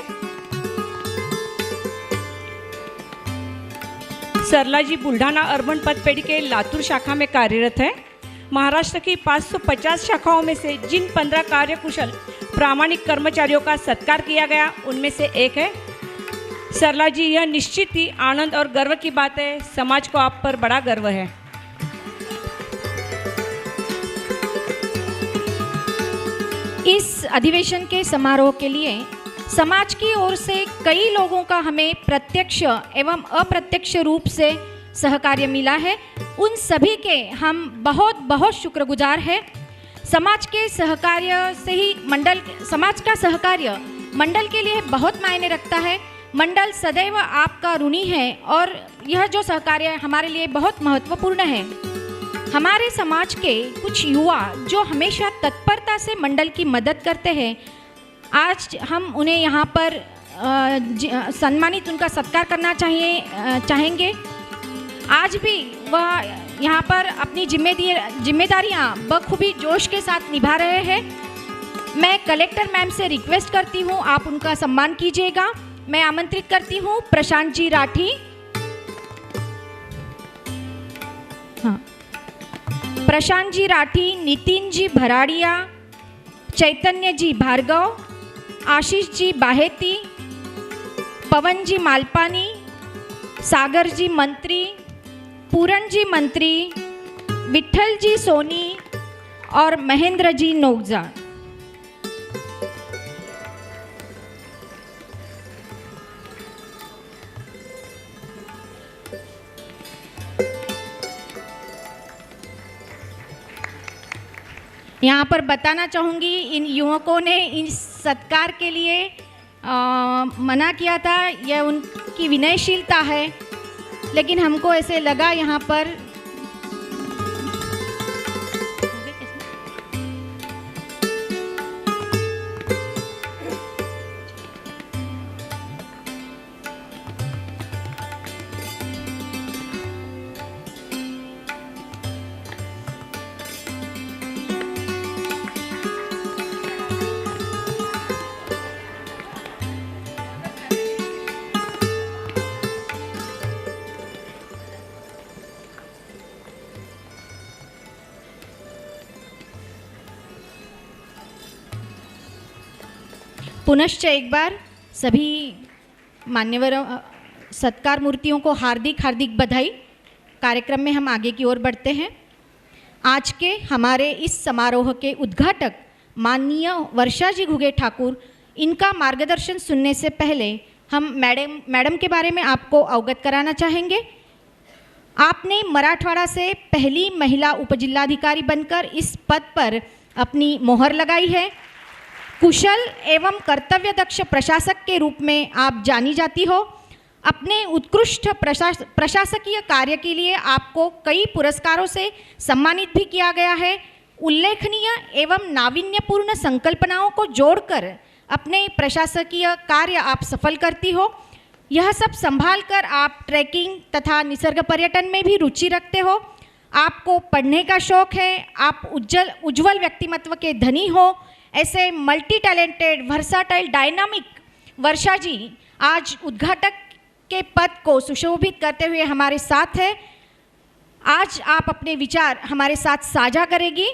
S2: सरला जी बुल्ढाना अर्बन पतपेढ़ी के लातूर शाखा में कार्यरत है। महाराष्ट्र की 550 शाखाओं में से जिन 15 कार्यकुशल प्रामाणिक कर्मचारियों का सत्कार किया गया उनमें से एक है सरला जी। यह निश्चित ही आनंद और गर्व की बात है। समाज को आप पर बड़ा गर्व है।
S1: इस अधिवेशन के समारोह के लिए समाज की ओर से कई लोगों का हमें प्रत्यक्ष एवं अप्रत्यक्ष रूप से सहकार्य मिला है। उन सभी के हम बहुत बहुत शुक्रगुजार हैं। समाज के सहकार्य से ही समाज का सहकार्य मंडल के लिए बहुत मायने रखता है। मंडल सदैव आपका ऋणी है और यह जो सहकार्य हमारे लिए बहुत महत्वपूर्ण है। हमारे समाज के कुछ युवा जो हमेशा तत्परता से मंडल की मदद करते हैं, आज हम उन्हें यहाँ पर सम्मानित, उनका सत्कार करना चाहेंगे। आज भी वह यहाँ पर अपनी जिम्मेदारियाँ बखूबी जोश के साथ निभा रहे हैं। मैं कलेक्टर मैम से रिक्वेस्ट करती हूँ, आप उनका सम्मान कीजिएगा। मैं आमंत्रित करती हूँ प्रशांत जी राठी। हाँ, प्रशांत जी राठी, नितिन जी भराड़िया, चैतन्य जी भार्गव, आशीष जी बाहेती, पवन जी मालपानी, सागर जी मंत्री, पूरण जी मंत्री, विठल जी सोनी और महेंद्र जी नोगजा। यहाँ पर बताना चाहूँगी, इन युवकों ने इस सत्कार के लिए मना किया था। यह उनकी विनयशीलता है, लेकिन हमको ऐसे लगा यहाँ पर पुनश्च एक बार सभी मान्यवर सत्कार मूर्तियों को हार्दिक बधाई। कार्यक्रम में हम आगे की ओर बढ़ते हैं। आज के हमारे इस समारोह के उद्घाटक माननीय वर्षा जी घुगे ठाकुर, इनका मार्गदर्शन सुनने से पहले हम मैडम के बारे में आपको अवगत कराना चाहेंगे। आपने मराठवाड़ा से पहली महिला उपजिलाधिकारी बनकर इस पद पर अपनी मोहर लगाई है। कुशल एवं कर्तव्यदक्ष प्रशासक के रूप में आप जानी जाती हो। अपने उत्कृष्ट प्रशासकीय कार्य के लिए आपको कई पुरस्कारों से सम्मानित भी किया गया है। उल्लेखनीय एवं नावीन्यपूर्ण संकल्पनाओं को जोड़कर अपने प्रशासकीय कार्य आप सफल करती हो। यह सब संभालकर आप ट्रैकिंग तथा निसर्ग पर्यटन में भी रुचि रखते हो। आपको पढ़ने का शौक है, आप उज्जवल व्यक्तिमत्व के धनी हो। ऐसे मल्टी टैलेंटेड, वर्साटाइल, डायनामिक वर्षा जी आज उद्घाटक के पद को सुशोभित करते हुए हमारे साथ है। आज आप अपने विचार हमारे साथ साझा करेगी।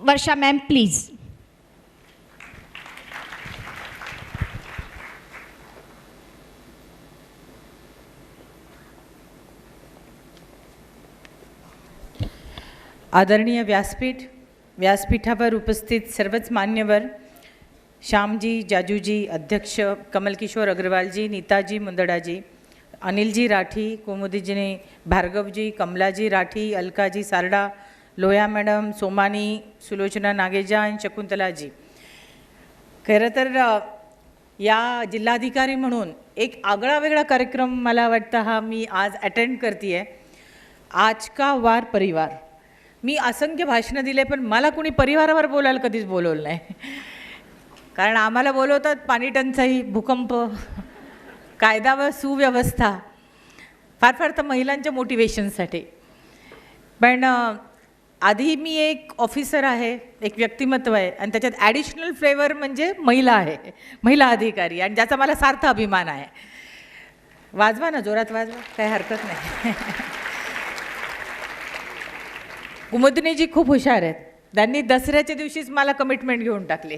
S1: वर्षा मैम प्लीज़।
S5: आदरणीय व्यासपीठावर उपस्थित सर्वच मान्यवर, श्यामजी, जाजूजी, अध्यक्ष कमलकिशोर अग्रवालजी, नीताजी मुंदड़ाजी, अनिलजी राठी, कुमुदीजी, भार्गवजी, कमलाजी राठी, अलकाजी सारडा, लोया मॅडम, सोमानी, सुलोचना नागेजा आणि शकुंतलाजी. खरं तर या जिल्हाधिकारी म्हणून एक आगळा वेगळा कार्यक्रम मला वाटतं हा मी आज अटेंड करते आहे. आज का वार परिवार. मी असंख्य भाषणं दिले पण मला कोणी परिवारावर बोलायला कधीच बोलवलं नाही. कारण आम्हाला बोलवतात पाणी टंचाई, भूकंप, कायदा व सुव्यवस्था, फार तर महिलांच्या मोटिवेशनसाठी. पण आधी मी एक ऑफिसर आहे, एक व्यक्तिमत्व आहे आणि त्याच्यात ॲडिशनल फ्लेवर म्हणजे महिला आहे, महिला अधिकारी, आणि ज्याचा मला सार्थ अभिमान आहे. वाजवा ना, जोरात वाजवा, काही हरकत नाही. कुमुदिनीजी खूप हुशार आहेत. त्यांनी दसऱ्याच्या दिवशीच मला कमिटमेंट घेऊन टाकली.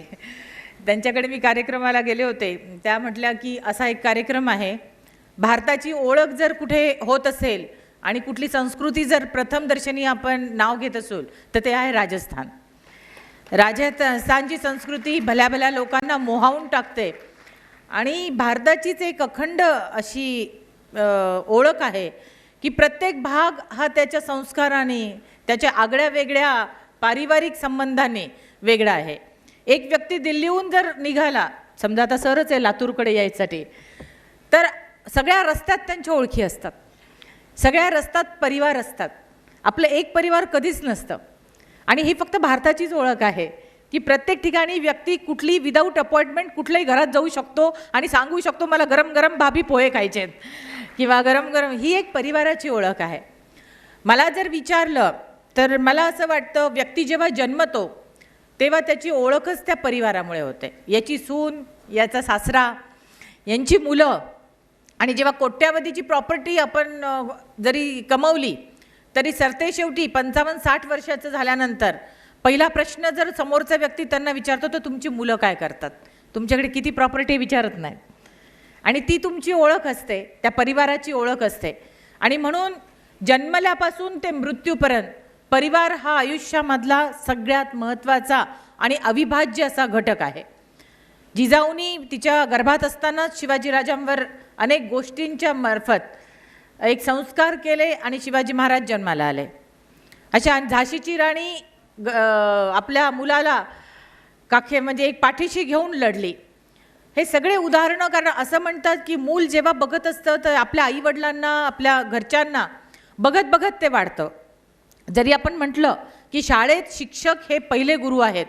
S5: त्यांच्याकडे मी कार्यक्रमाला गेले होते, त्या म्हटल्या की असा एक कार्यक्रम आहे, भारताची ओळख जर कुठे होत असेल आणि कुठली संस्कृती जर प्रथम दर्शनी आपण नाव घेत असू तर ते आहे राजस्थान. राजस्थानची संस्कृती भल्या भल्या लोकांना मोहावून टाकते आणि भारताचीच एक अखंड अशी ओळख आहे की प्रत्येक भाग हा त्याच्या संस्काराने, त्याच्या आगळ्या वेगळ्या पारिवारिक संबंधाने वेगळा आहे. एक व्यक्ती दिल्लीहून जर निघाला, समजा आता सरच आहे लातूरकडे यायसाठी, तर सगळ्या रस्त्यात त्यांच्या ओळखी असतात, सगळ्या रस्त्यात परिवार असतात. आपलं एक परिवार कधीच नसतं. आणि ही फक्त भारताचीच ओळख आहे की प्रत्येक ठिकाणी व्यक्ती कुठली विदाऊट अपॉइंटमेंट कुठल्याही घरात जाऊ शकतो आणि सांगू शकतो मला गरम गरम भाभी पोहे खायचे आहेत किंवा गरम गरम. ही एक परिवाराची ओळख आहे. मला जर विचारलं तर मला असं वाटतं व्यक्ती जेव्हा जन्मतो तेव्हा त्याची ओळखच त्या परिवारामुळे होते. याची सून, याचा सासरा, यांची मुलं, आणि जेव्हा कोट्यावधीची प्रॉपर्टी आपण जरी कमवली तरी सरतेशेवटी 55-60 वर्षाचं झाल्यानंतर पहिला प्रश्न जर समोरचा व्यक्ती त्यांना विचारतो तर तुमची मुलं काय करतात, तुमच्याकडे किती प्रॉपर्टी विचारत नाहीत. आणि ती तुमची ओळख असते, त्या परिवाराची ओळख असते. आणि म्हणून जन्मल्यापासून ते मृत्यूपर्यंत परिवार हा आयुष्यामधला सगळ्यात महत्त्वाचा आणि अविभाज्य असा घटक आहे. जिजाऊनी तिच्या गर्भात असतानाच शिवाजीराजांवर अनेक गोष्टींच्या मार्फत एक संस्कार केले आणि शिवाजी महाराज जन्माला आले. अशा झाशीची राणी आपल्या मुलाला काखे म्हणजे एक पाठीशी घेऊन लढली. हे सगळे उदाहरणं, कारण असं म्हणतात की मूल जेव्हा बघत असतं तर आपल्या आईवडिलांना, आपल्या घरच्यांना बघत बघत ते वाढतं. जरी आपण म्हटलं की शाळेत शिक्षक हे पहिले गुरु आहेत,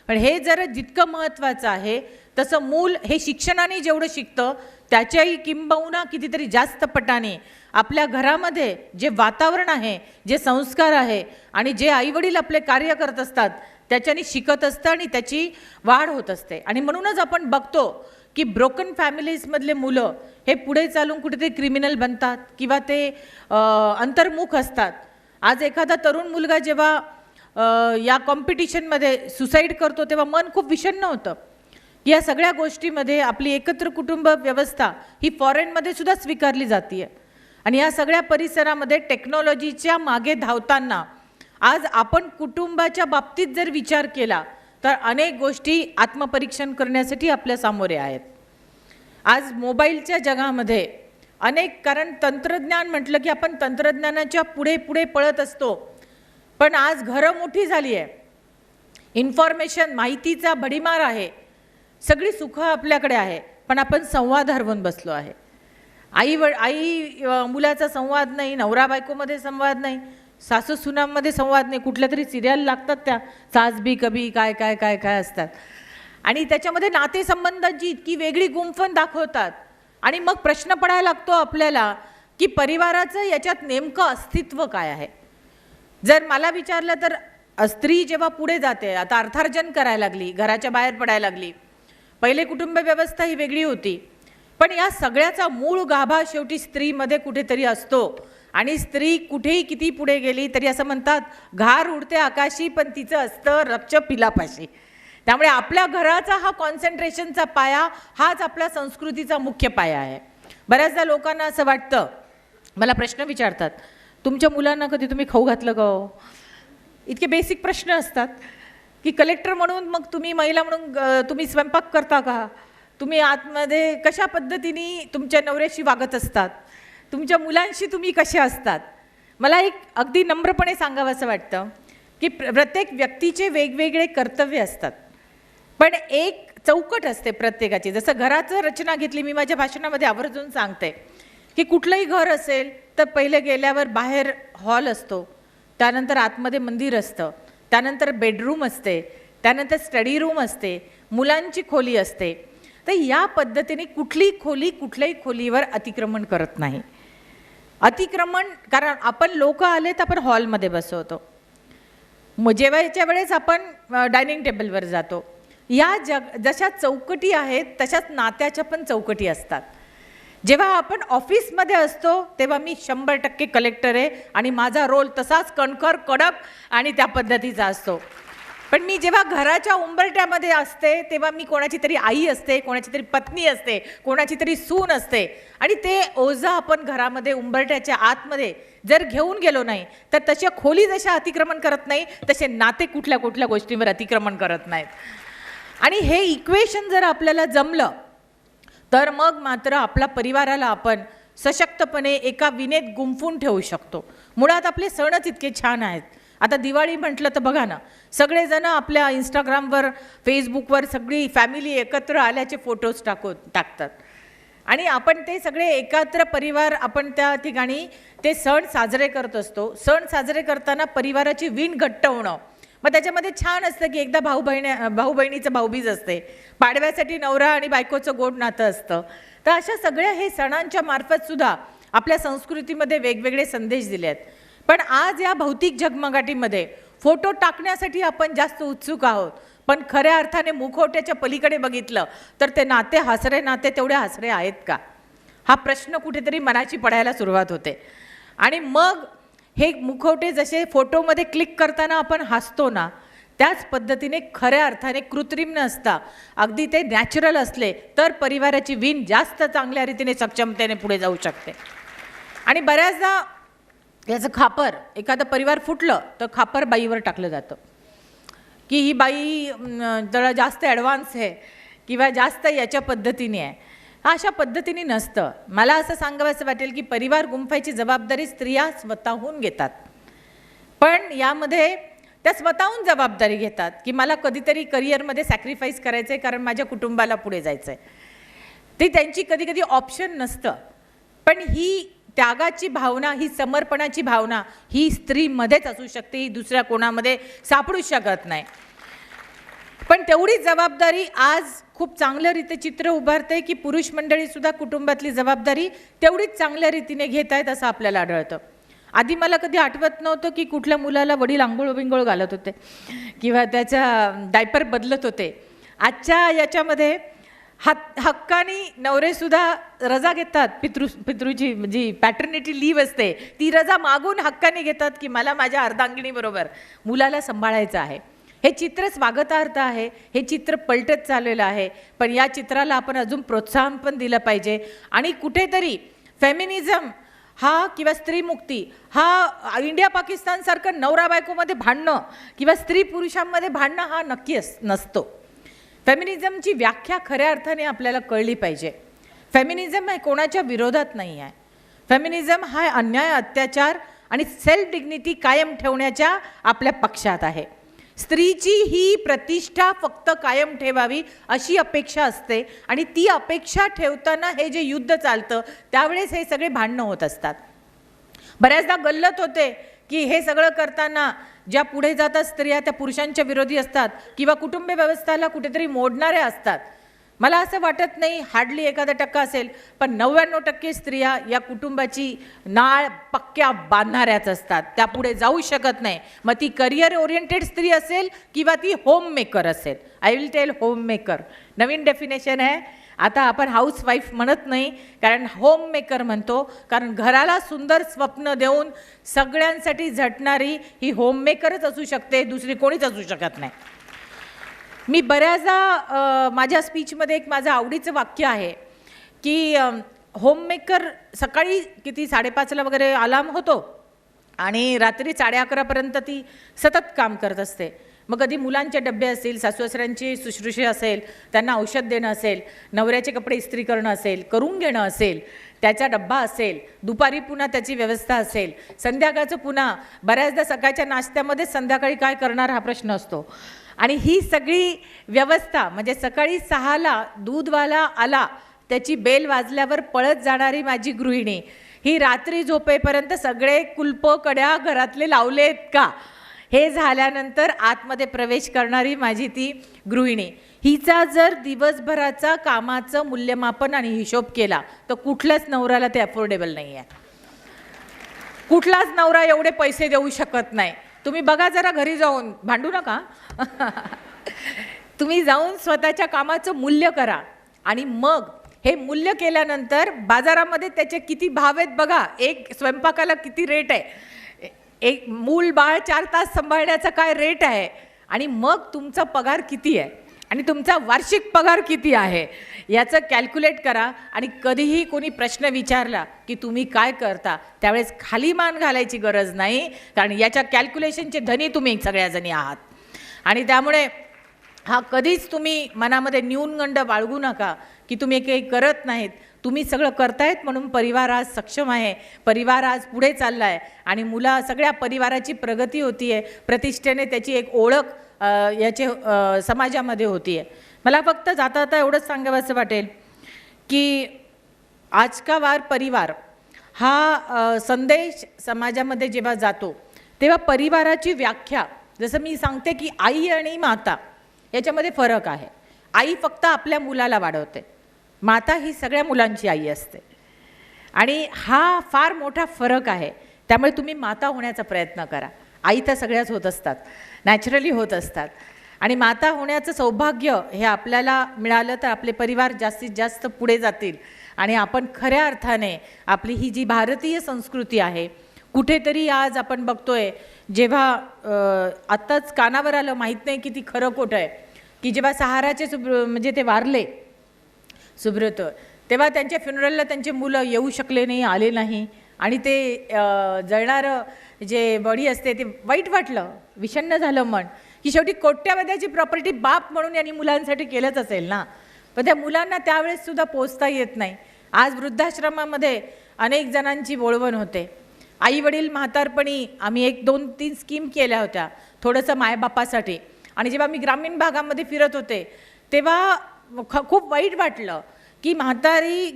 S5: पण हे जर जितकं महत्त्वाचं आहे तसं मूल हे शिक्षणाने जेवढं शिकतं त्याच्याही किंबहुना कितीतरी जास्त पटाने आपल्या घरामध्ये जे वातावरण आहे, जे संस्कार आहे आणि जे आईवडील आपले कार्य करत असतात त्याच्याने शिकत असतं आणि त्याची वाढ होत असते. आणि म्हणूनच आपण बघतो की ब्रोकन फॅमिलीजमधले मुलं हे पुढे चालून कुठेतरी क्रिमिनल बनतात किंवा ते अंतर्मुख असतात. आज एखादा तरुण मुलगा जेव्हा या कॉम्पिटिशनमध्ये सुसाईड करतो तेव्हा मन खूप विषण्ण होतं. या सगळ्या गोष्टीमध्ये आपली एकत्र कुटुंब व्यवस्था ही फॉरेनमध्ये सुद्धा स्वीकारली जाते. आणि या सगळ्या परिसरामध्ये टेक्नॉलॉजीच्या मागे धावताना आज आपण कुटुंबाच्या बाबतीत जर विचार केला तर अनेक गोष्टी आत्मपरीक्षण करण्यासाठी आपल्या सामोरे आहेत. आज मोबाईलच्या जगामध्ये अनेक, कारण तंत्रज्ञान म्हटलं की आपण तंत्रज्ञानाच्या पुढे पुढे पळत असतो, पण आज घरं मोठी झाली आहे, इन्फॉर्मेशन, माहितीचा भडीमार आहे. सगळी सुखं आपल्याकडे आहे, पण आपण संवाद हरवून बसलो आहे. आई मुलाचा संवाद नाही, नवरा बायकोमध्ये संवाद नाही, सासू सुनांमध्ये संवाद नाही. कुठल्या तरी सिरियल लागतात त्या सास भी कभी काय काय काय काय असतात, आणि त्याच्यामध्ये नातेसंबंधांची इतकी वेगळी गुंफण दाखवतात. आणि मग प्रश्न पडायला लागतो आपल्याला की परिवाराचं याच्यात नेमकं अस्तित्व काय आहे. जर मला विचारलं तर स्त्री जेव्हा पुढे जाते, आता अर्थार्जन करायला लागली, घराच्या बाहेर पडायला लागली, पहिले कुटुंब व्यवस्था ही वेगळी होती, पण या सगळ्याचा मूळ गाभा शेवटी स्त्रीमध्ये कुठेतरी असतो. आणि स्त्री कुठेही किती पुढे गेली तरी असं म्हणतात, घार उडते आकाशी पण तिचं असतं रक्ष पिलापाशी. त्यामुळे आपल्या घराचा हा कॉन्सन्ट्रेशनचा पाया हाच आपल्या संस्कृतीचा मुख्य पाया आहे. बऱ्याचदा लोकांना असं वाटतं, मला प्रश्न विचारतात, तुमच्या मुलांना कधी तुम्ही खाऊ घातलं का हो? इतके बेसिक प्रश्न असतात की कलेक्टर म्हणून मग तुम्ही महिला म्हणून तुम्ही स्वयंपाक करता का? तुम्ही आतमध्ये कशा पद्धतीने तुमच्या नवऱ्याशी वागत असतात? तुमच्या मुलांशी तुम्ही कसे असतात? मला एक अगदी नम्रपणे सांगावं असं वाटतं की प्रत्येक व्यक्तीचे वेगवेगळे कर्तव्य असतात, पण एक चौकट असते प्रत्येकाची. जसं घराचं रचना घेतली, मी माझ्या भाषणामध्ये आवर्जून सांगते की कुठलंही घर असेल तर पहिले गेल्यावर बाहेर हॉल असतो, त्यानंतर आतमध्ये मंदिर असतं, त्यानंतर बेडरूम असते, त्यानंतर स्टडी रूम असते, मुलांची खोली असते. तर या पद्धतीने कुठली खोली कुठल्याही खोलीवर अतिक्रमण करत नाही. अतिक्रमण, कारण आपण लोक आले तर आपण हॉलमध्ये बसवतो, जेवायच्या वेळेस आपण डायनिंग टेबलवर जातो. या जशा चौकटी आहेत तशाच नात्याच्या पण चौकटी असतात. जेव्हा आपण ऑफिसमध्ये असतो तेव्हा मी 100% कलेक्टर आहे आणि माझा रोल तसाच कणखर कडक आणि त्या पद्धतीचा असतो. पण मी जेव्हा घराच्या उंबरट्यामध्ये असते तेव्हा मी कोणाची तरी आई असते, कोणाची तरी पत्नी असते, कोणाची तरी सून असते, आणि ते ओझं आपण घरामध्ये उंबरट्याच्या आतमध्ये जर घेऊन गेलो नाही तर तशा खोली जशा अतिक्रमण करत नाही तसे नाते कुठल्या कुठल्या गोष्टींवर अतिक्रमण करत नाहीत. आणि हे इक्वेशन जर आपल्याला जमलं तर मग मात्र आपल्या परिवाराला आपण सशक्तपणे एका विनेत गुंफून ठेवू शकतो. मुळात आपले सणच इतके छान आहेत. आता दिवाळी म्हटलं तर बघा ना, सगळेजण आपल्या इंस्टाग्रामवर फेसबुकवर सगळी फॅमिली एकत्र आल्याचे फोटोज टाकतात, आणि आपण ते सगळे एकत्र परिवार आपण त्या ठिकाणी ते सण साजरे करत असतो. सण साजरे करताना परिवाराची वीण घट्ट होणं, मग त्याच्यामध्ये छान असतं की एकदा भाऊ बहिणीचं भाऊबीज असते, पाडव्यासाठी नवरा आणि बायकोचं गोड नातं असतं. तर अशा सगळ्या हे सणांच्या मार्फत सुद्धा आपल्या संस्कृतीमध्ये वेगवेगळे संदेश दिले आहेत. पण आज या भौतिक झगमगाटीमध्ये फोटो टाकण्यासाठी आपण जास्त उत्सुक आहोत, पण खऱ्या अर्थाने मुखवट्याच्या पलीकडे बघितलं तर ते नाते हसरे नाते तेवढे हसरे आहेत का, हा प्रश्न कुठेतरी मनाची पडायला सुरुवात होते. आणि मग हे मुखवटे जसे फोटोमध्ये क्लिक करताना आपण हसतो ना, त्याच पद्धतीने खऱ्या अर्थाने कृत्रिम न असता अगदी ते नॅचरल असले तर परिवाराची वीण जास्त चांगल्या रीतीने सक्षमतेने पुढे जाऊ शकते. आणि बऱ्याचदा याचं खापर, एखादं परिवार फुटलं तर खापर बाईवर टाकलं जातं की ही बाई जरा जास्त ॲडव्हान्स आहे किंवा जास्त याच्या पद्धतीने आहे. अशा पद्धतीने नसतं. मला असं सांगावंसं वाटेल की परिवार गुंफायची जबाबदारी स्त्रिया स्वतःहून घेतात, पण यामध्ये त्या स्वतःहून जबाबदारी घेतात की मला कधीतरी करिअरमध्ये सॅक्रिफाईस करायचं आहे कारण माझ्या कुटुंबाला पुढे जायचं आहे. ते त्यांची कधी कधी ऑप्शन नसतं, पण ही त्यागाची भावना, ही समर्पणाची भावना ही स्त्रीमध्येच असू शकते, ही दुसऱ्या कोणामध्ये सापडूच शकत नाही. पण तेवढीच जबाबदारी आज खूप चांगल्या रीतीने चित्र उभारते की पुरुष मंडळीसुद्धा कुटुंबातली जबाबदारी तेवढीच चांगल्या रीतीने घेत आहेत असं आपल्याला आढळतं. आधी मला कधी आठवत नव्हतं की कुठल्या मुलाला वडील आंघोळ बिंघोळ घालत होते किंवा त्याच्या डायपर बदलत होते. आजच्या याच्यामध्ये हक्कानी नवरेसुद्धा रजा घेतात, पितृची जी पॅटर्निटी लीव असते ती रजा मागून हक्काने घेतात की मला माझ्या अर्धांगिनीबरोबर मुलाला सांभाळायचं आहे. हे चित्र स्वागतार्थ आहे, हे चित्र पलटत चाललेलं आहे, पण या चित्राला आपण अजून प्रोत्साहन पण दिलं पाहिजे. आणि कुठेतरी फेमिनिझम हा किंवा स्त्रीमुक्ती हा इंडिया पाकिस्तानसारखं नवरा बायकोमध्ये भांडणं किंवा स्त्री पुरुषांमध्ये भांडणं हा नक्की नसतो. फेमिनिझमची व्याख्या खऱ्या अर्थाने आपल्याला कळली पाहिजे. फेमिनिझम हे कोणाच्या विरोधात नाही आहे. फेमिनिझम हा अन्याय, अत्याचार आणि सेल्फ डिग्निटी कायम ठेवण्याच्या आपल्या पक्षात आहे. स्त्रीची ही प्रतिष्ठा फक्त कायम ठेवावी अशी अपेक्षा असते आणि ती अपेक्षा ठेवताना हे जे युद्ध चालतं त्यावेळेस हे सगळे भांडणं होत असतात. बऱ्याचदा गल्लत होते की हे सगळं करताना ज्या पुढे जातात स्त्रिया त्या पुरुषांच्या विरोधी असतात किंवा कुटुंब व्यवस्थेला कुठेतरी मोडणाऱ्या असतात. मला असं वाटत नाही, हार्डली 1% असेल, पण 99% स्त्रिया या कुटुंबाची नाळ पक्क्या बांधणाऱ्याच असतात. त्या पुढे जाऊ शकत नाही. मग ती करिअर ओरिएंटेड स्त्री असेल किंवा ती होम मेकर असेल. I will tell home maker, नवीन डेफिनेशन आहे. आता आपण हाऊसवाईफ म्हणत नाही, कारण होम मेकर म्हणतो, कारण घराला सुंदर स्वप्न देऊन सगळ्यांसाठी झटणारी ही होम मेकरच असू शकते, दुसरी कोणीच असू शकत नाही. मी बऱ्याचदा माझ्या स्पीचमध्ये एक माझं आवडीचं वाक्य आहे की होममेकर सकाळी किती 5:30ला वगैरे अलार्म होतो आणि रात्री 11:30पर्यंत ती सतत काम करत असते. मग कधी मुलांचे डबे असतील, सासूसासऱ्यांची शुश्रूषे असेल, त्यांना औषध देणं असेल, नवऱ्याचे कपडे इस्त्री करणं असेल, करून घेणं असेल, त्याचा डब्बा असेल, दुपारी पुन्हा त्याची व्यवस्था असेल, संध्याकाळचं पुन्हा, बऱ्याचदा सकाळच्या नाश्त्यामध्येच संध्याकाळी काय करणार हा प्रश्न असतो. आणि ही सगळी व्यवस्था म्हणजे सकाळी 6ला दूधवाला आला त्याची बेल वाजल्यावर पळत जाणारी माझी गृहिणी, ही रात्री झोपेपर्यंत सगळे कुलप कड्या घरातले लावलेत का हे झाल्यानंतर आतमध्ये प्रवेश करणारी माझी ती गृहिणी, हिचा जर दिवसभराचा कामाचं मूल्यमापन आणि हिशोब केला तर कुठल्याच नवऱ्याला ते अफोर्डेबल नाही आहे. कुठलाच नवरा एवढे पैसे देऊ शकत नाही. तुम्ही बघा जरा घरी जाऊन, भांडू नका. तुम्ही जाऊन स्वतःच्या कामाचं मूल्य करा आणि मग हे मूल्य केल्यानंतर बाजारामध्ये त्याचे किती भाव आहेत बघा. एक स्वयंपाकाला किती रेट आहे, एक मूल बाळ 4 तास सांभाळण्याचा काय रेट आहे, आणि मग तुमचा पगार किती आहे आणि तुमचा वार्षिक पगार किती आहे याचं कॅल्क्युलेट करा. आणि कधीही कोणी प्रश्न विचारला की तुम्ही काय करता त्यावेळेस खाली मान घालायची गरज नाही, कारण याच्या कॅल्क्युलेशनचे धनी तुम्ही सगळ्याजणी आहात. आणि त्यामुळे हा कधीच तुम्ही मनामध्ये न्यूनगंड बाळगू नका की तुम्ही काही करत नाहीत. तुम्ही सगळं करतायत म्हणून परिवार आज सक्षम आहे, परिवार आज पुढे चालला आहे आणि सगळ्या परिवाराची प्रगती होती आहे, प्रतिष्ठेने त्याची एक ओळख याचे समाजामध्ये होती आहे. मला फक्त जाता जाता एवढंच सांगावंसं वाटेल की आज का वार परिवार हा संदेश समाजामध्ये जेव्हा जातो तेव्हा परिवाराची व्याख्या, जसं मी सांगते की आई आणि माता याच्यामध्ये फरक आहे. आई फक्त आपल्या मुलाला वाढवते, माता ही सगळ्या मुलांची आई असते आणि हा फार मोठा फरक आहे. त्यामुळे तुम्ही माता होण्याचा प्रयत्न करा. आई तर सगळ्याच होत असतात, नॅचरली होत असतात, आणि माता होण्याचं सौभाग्य हे आपल्याला मिळालं तर आपले परिवार जास्तीत जास्त पुढे जातील आणि आपण खऱ्या अर्थाने आपली ही जी भारतीय संस्कृती आहे कुठेतरी आज आपण बघतोय. जेव्हा आत्ताच कानावर आलं, माहीत नाही किती खरं खोटं आहे, की जेव्हा सहाराचे म्हणजे ते वारले सुब्रत, तेव्हा त्यांच्या फ्युनरलला त्यांचे मुलं येऊ शकले नाही, आले नाही, आणि ते जळणारं जे बॉडी असते ते वाईट वाटलं, विषण्ण झालं मन, की शेवटी कोट्यावध्याची प्रॉपर्टी बाप म्हणून यांनी मुलांसाठी केलंच असेल ना, पण त्या मुलांना त्यावेळेससुद्धा पोचता येत नाही. आज वृद्धाश्रमामध्ये अनेक जणांची बोळवण होते. आई वडील म्हातारपणी आम्ही 1, 2, 3 स्कीम केल्या होत्या थोडंसं मायबापासाठी, आणि जेव्हा मी ग्रामीण भागामध्ये फिरत होते तेव्हा खूप वाईट वाटलं की म्हातारी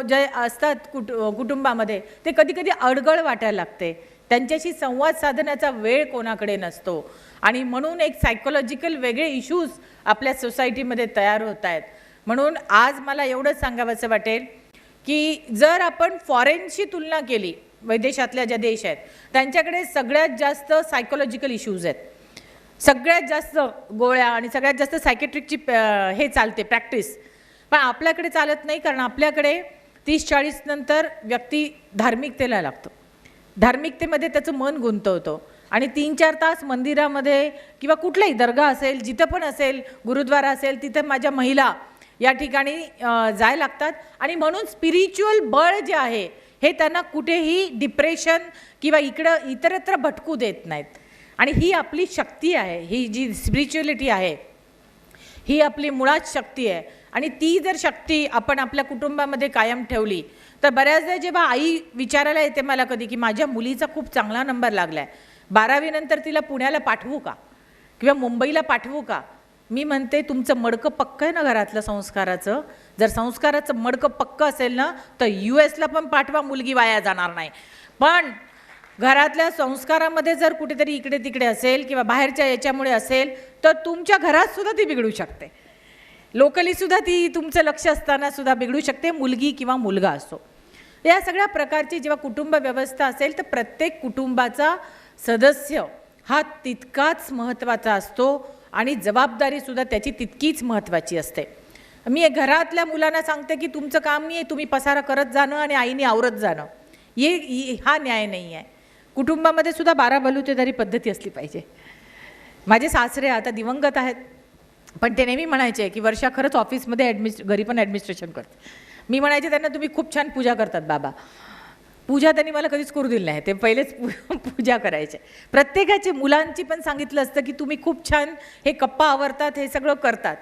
S5: जे असतात कुटुंबामध्ये ते कधी कधी अडगळ वाटायला लागते, त्यांच्याशी संवाद साधण्याचा वेळ कोणाकडे नसतो, आणि म्हणून एक सायकोलॉजिकल वेगळे इश्यूज आपल्या सोसायटीमध्ये तयार होत आहेत. म्हणून आज मला एवढंच सांगावंसं वाटेल की जर आपण फॉरेनशी तुलना केली, विदेशातल्या ज्या देश आहेत त्यांच्याकडे सगळ्यात जास्त सायकोलॉजिकल इश्यूज आहेत, सगळ्यात जास्त गोळ्या आणि सगळ्यात जास्त सायकेट्रिकची हे चालते प्रॅक्टिस, पण आपल्याकडे चालत नाही, कारण आपल्याकडे 30-40 नंतर व्यक्ती धार्मिकतेला लागतो, धार्मिकतेमध्ये त्याचं मन गुंतवतो आणि 3-4 तास मंदिरामध्ये किंवा कुठलाही दर्गा असेल, जिथं पण असेल, गुरुद्वारा असेल, तिथं माझ्या महिला या ठिकाणी जायला लागतात, आणि म्हणून स्पिरिच्युअल बळ जे आहे हे त्यांना कुठेही डिप्रेशन किंवा इतरत्र भटकू देत नाहीत. आणि ही आपली शक्ती आहे, ही जी स्पिरिच्युअलिटी आहे ही आपली मुळात शक्ती आहे, आणि ती जर शक्ती आपण आपल्या कुटुंबामध्ये कायम ठेवली तर बऱ्याचदा जेव्हा आई विचारायला येते मला कधी की माझ्या मुलीचा खूप चांगला नंबर लागला आहे, 12वी नंतर तिला पुण्याला पाठवू का, किंवा मुंबईला पाठवू का? मी म्हणते तुमचं मडकं पक्कं आहे ना घरातलं संस्काराचं? जर संस्काराचं मडकं पक्कं असेल ना तर US ला पण पाठवा, मुलगी वाया जाणार नाही. पण घरातल्या संस्कारामध्ये जर कुठेतरी इकडे तिकडे असेल किंवा बाहेरच्या याच्यामुळे असेल तर तुमच्या घरात सुद्धा ती बिघडू शकते. लोकली सुद्धा ती तुमचं लक्ष असताना सुद्धा बिघडू शकते, मुलगी किंवा मुलगा असो. या सगळ्या प्रकारची जेव्हा कुटुंब व्यवस्था असेल तर प्रत्येक कुटुंबाचा सदस्य हा तितकाच महत्त्वाचा असतो आणि जबाबदारीसुद्धा त्याची तितकीच महत्त्वाची असते. मी घरातल्या मुलांना सांगते की तुमचं काम नाही आहे तुम्ही पसारा करत जाणं आणि आईने आवरत जाणं, हा न्याय नाही आहे. कुटुंबामध्ये सुद्धा 12 बलुतेदारी पद्धती असली पाहिजे. माझे सासरे आता दिवंगत आहेत, पण ते नेहमी म्हणायचे की वर्षा खरंच ऑफिसमध्ये घरी पण ॲडमिनिस्ट्रेशन करते. मी म्हणायचे त्यांना तुम्ही खूप छान पूजा करतात बाबा. पूजा त्यांनी मला कधीच करू दिली नाही, ते पहिलेच पूजा करायचे. प्रत्येकाचे मुलांची पण सांगितलं असतं की तुम्ही खूप छान हे कप्पा आवरतात, हे सगळं करतात.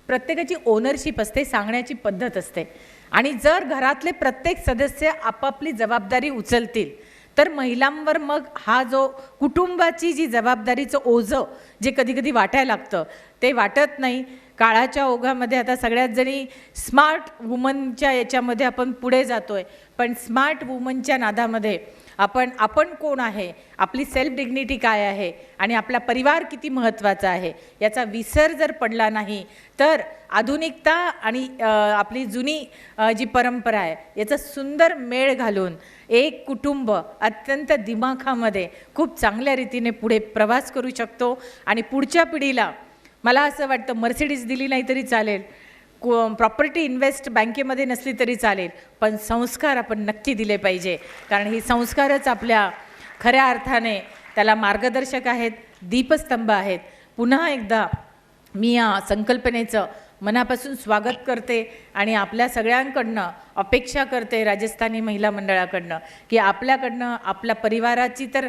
S5: प्रत्येकाची ओनरशिप असते, सांगण्याची पद्धत असते. आणि जर घरातले प्रत्येक सदस्य आपापली जबाबदारी उचलतील तर महिलांवर मग हा जो कुटुंबाची जी जबाबदारीचं ओझं जे कधी कधी वाटायला लागतं ते वाटत नाही. काळाच्या ओघामध्ये आता सगळ्यात जणी स्मार्ट वुमनच्या याच्यामध्ये आपण पुढे जातोय, पण स्मार्ट वुमनच्या नादामध्ये आपण कोण आहे, आपली सेल्फ डिग्निटी काय आहे आणि आपला परिवार किती महत्त्वाचा आहे याचा विसर जर पडला नाही तर आधुनिकता आणि आपली जुनी जी परंपरा आहे याचा सुंदर मेळ घालून एक कुटुंब अत्यंत दिमाखामध्ये खूप चांगल्या रीतीने पुढे प्रवास करू शकतो. आणि पुढच्या पिढीला मला असं वाटतं मर्सिडीज दिली नाही तरी चालेल, प्रॉपर्टी इन्व्हेस्ट बँकेमध्ये नसली तरी चालेल, पण संस्कार आपण नक्की दिले पाहिजे. कारण ही संस्कारच आपल्या खऱ्या अर्थाने त्याला मार्गदर्शक आहेत, दीपस्तंभ आहेत. पुन्हा एकदा मी या संकल्पनेचं मनापासून स्वागत करते आणि आपल्या सगळ्यांकडनं अपेक्षा करते राजस्थानी महिला मंडळाकडनं की आपल्याकडनं आपल्या परिवाराची तर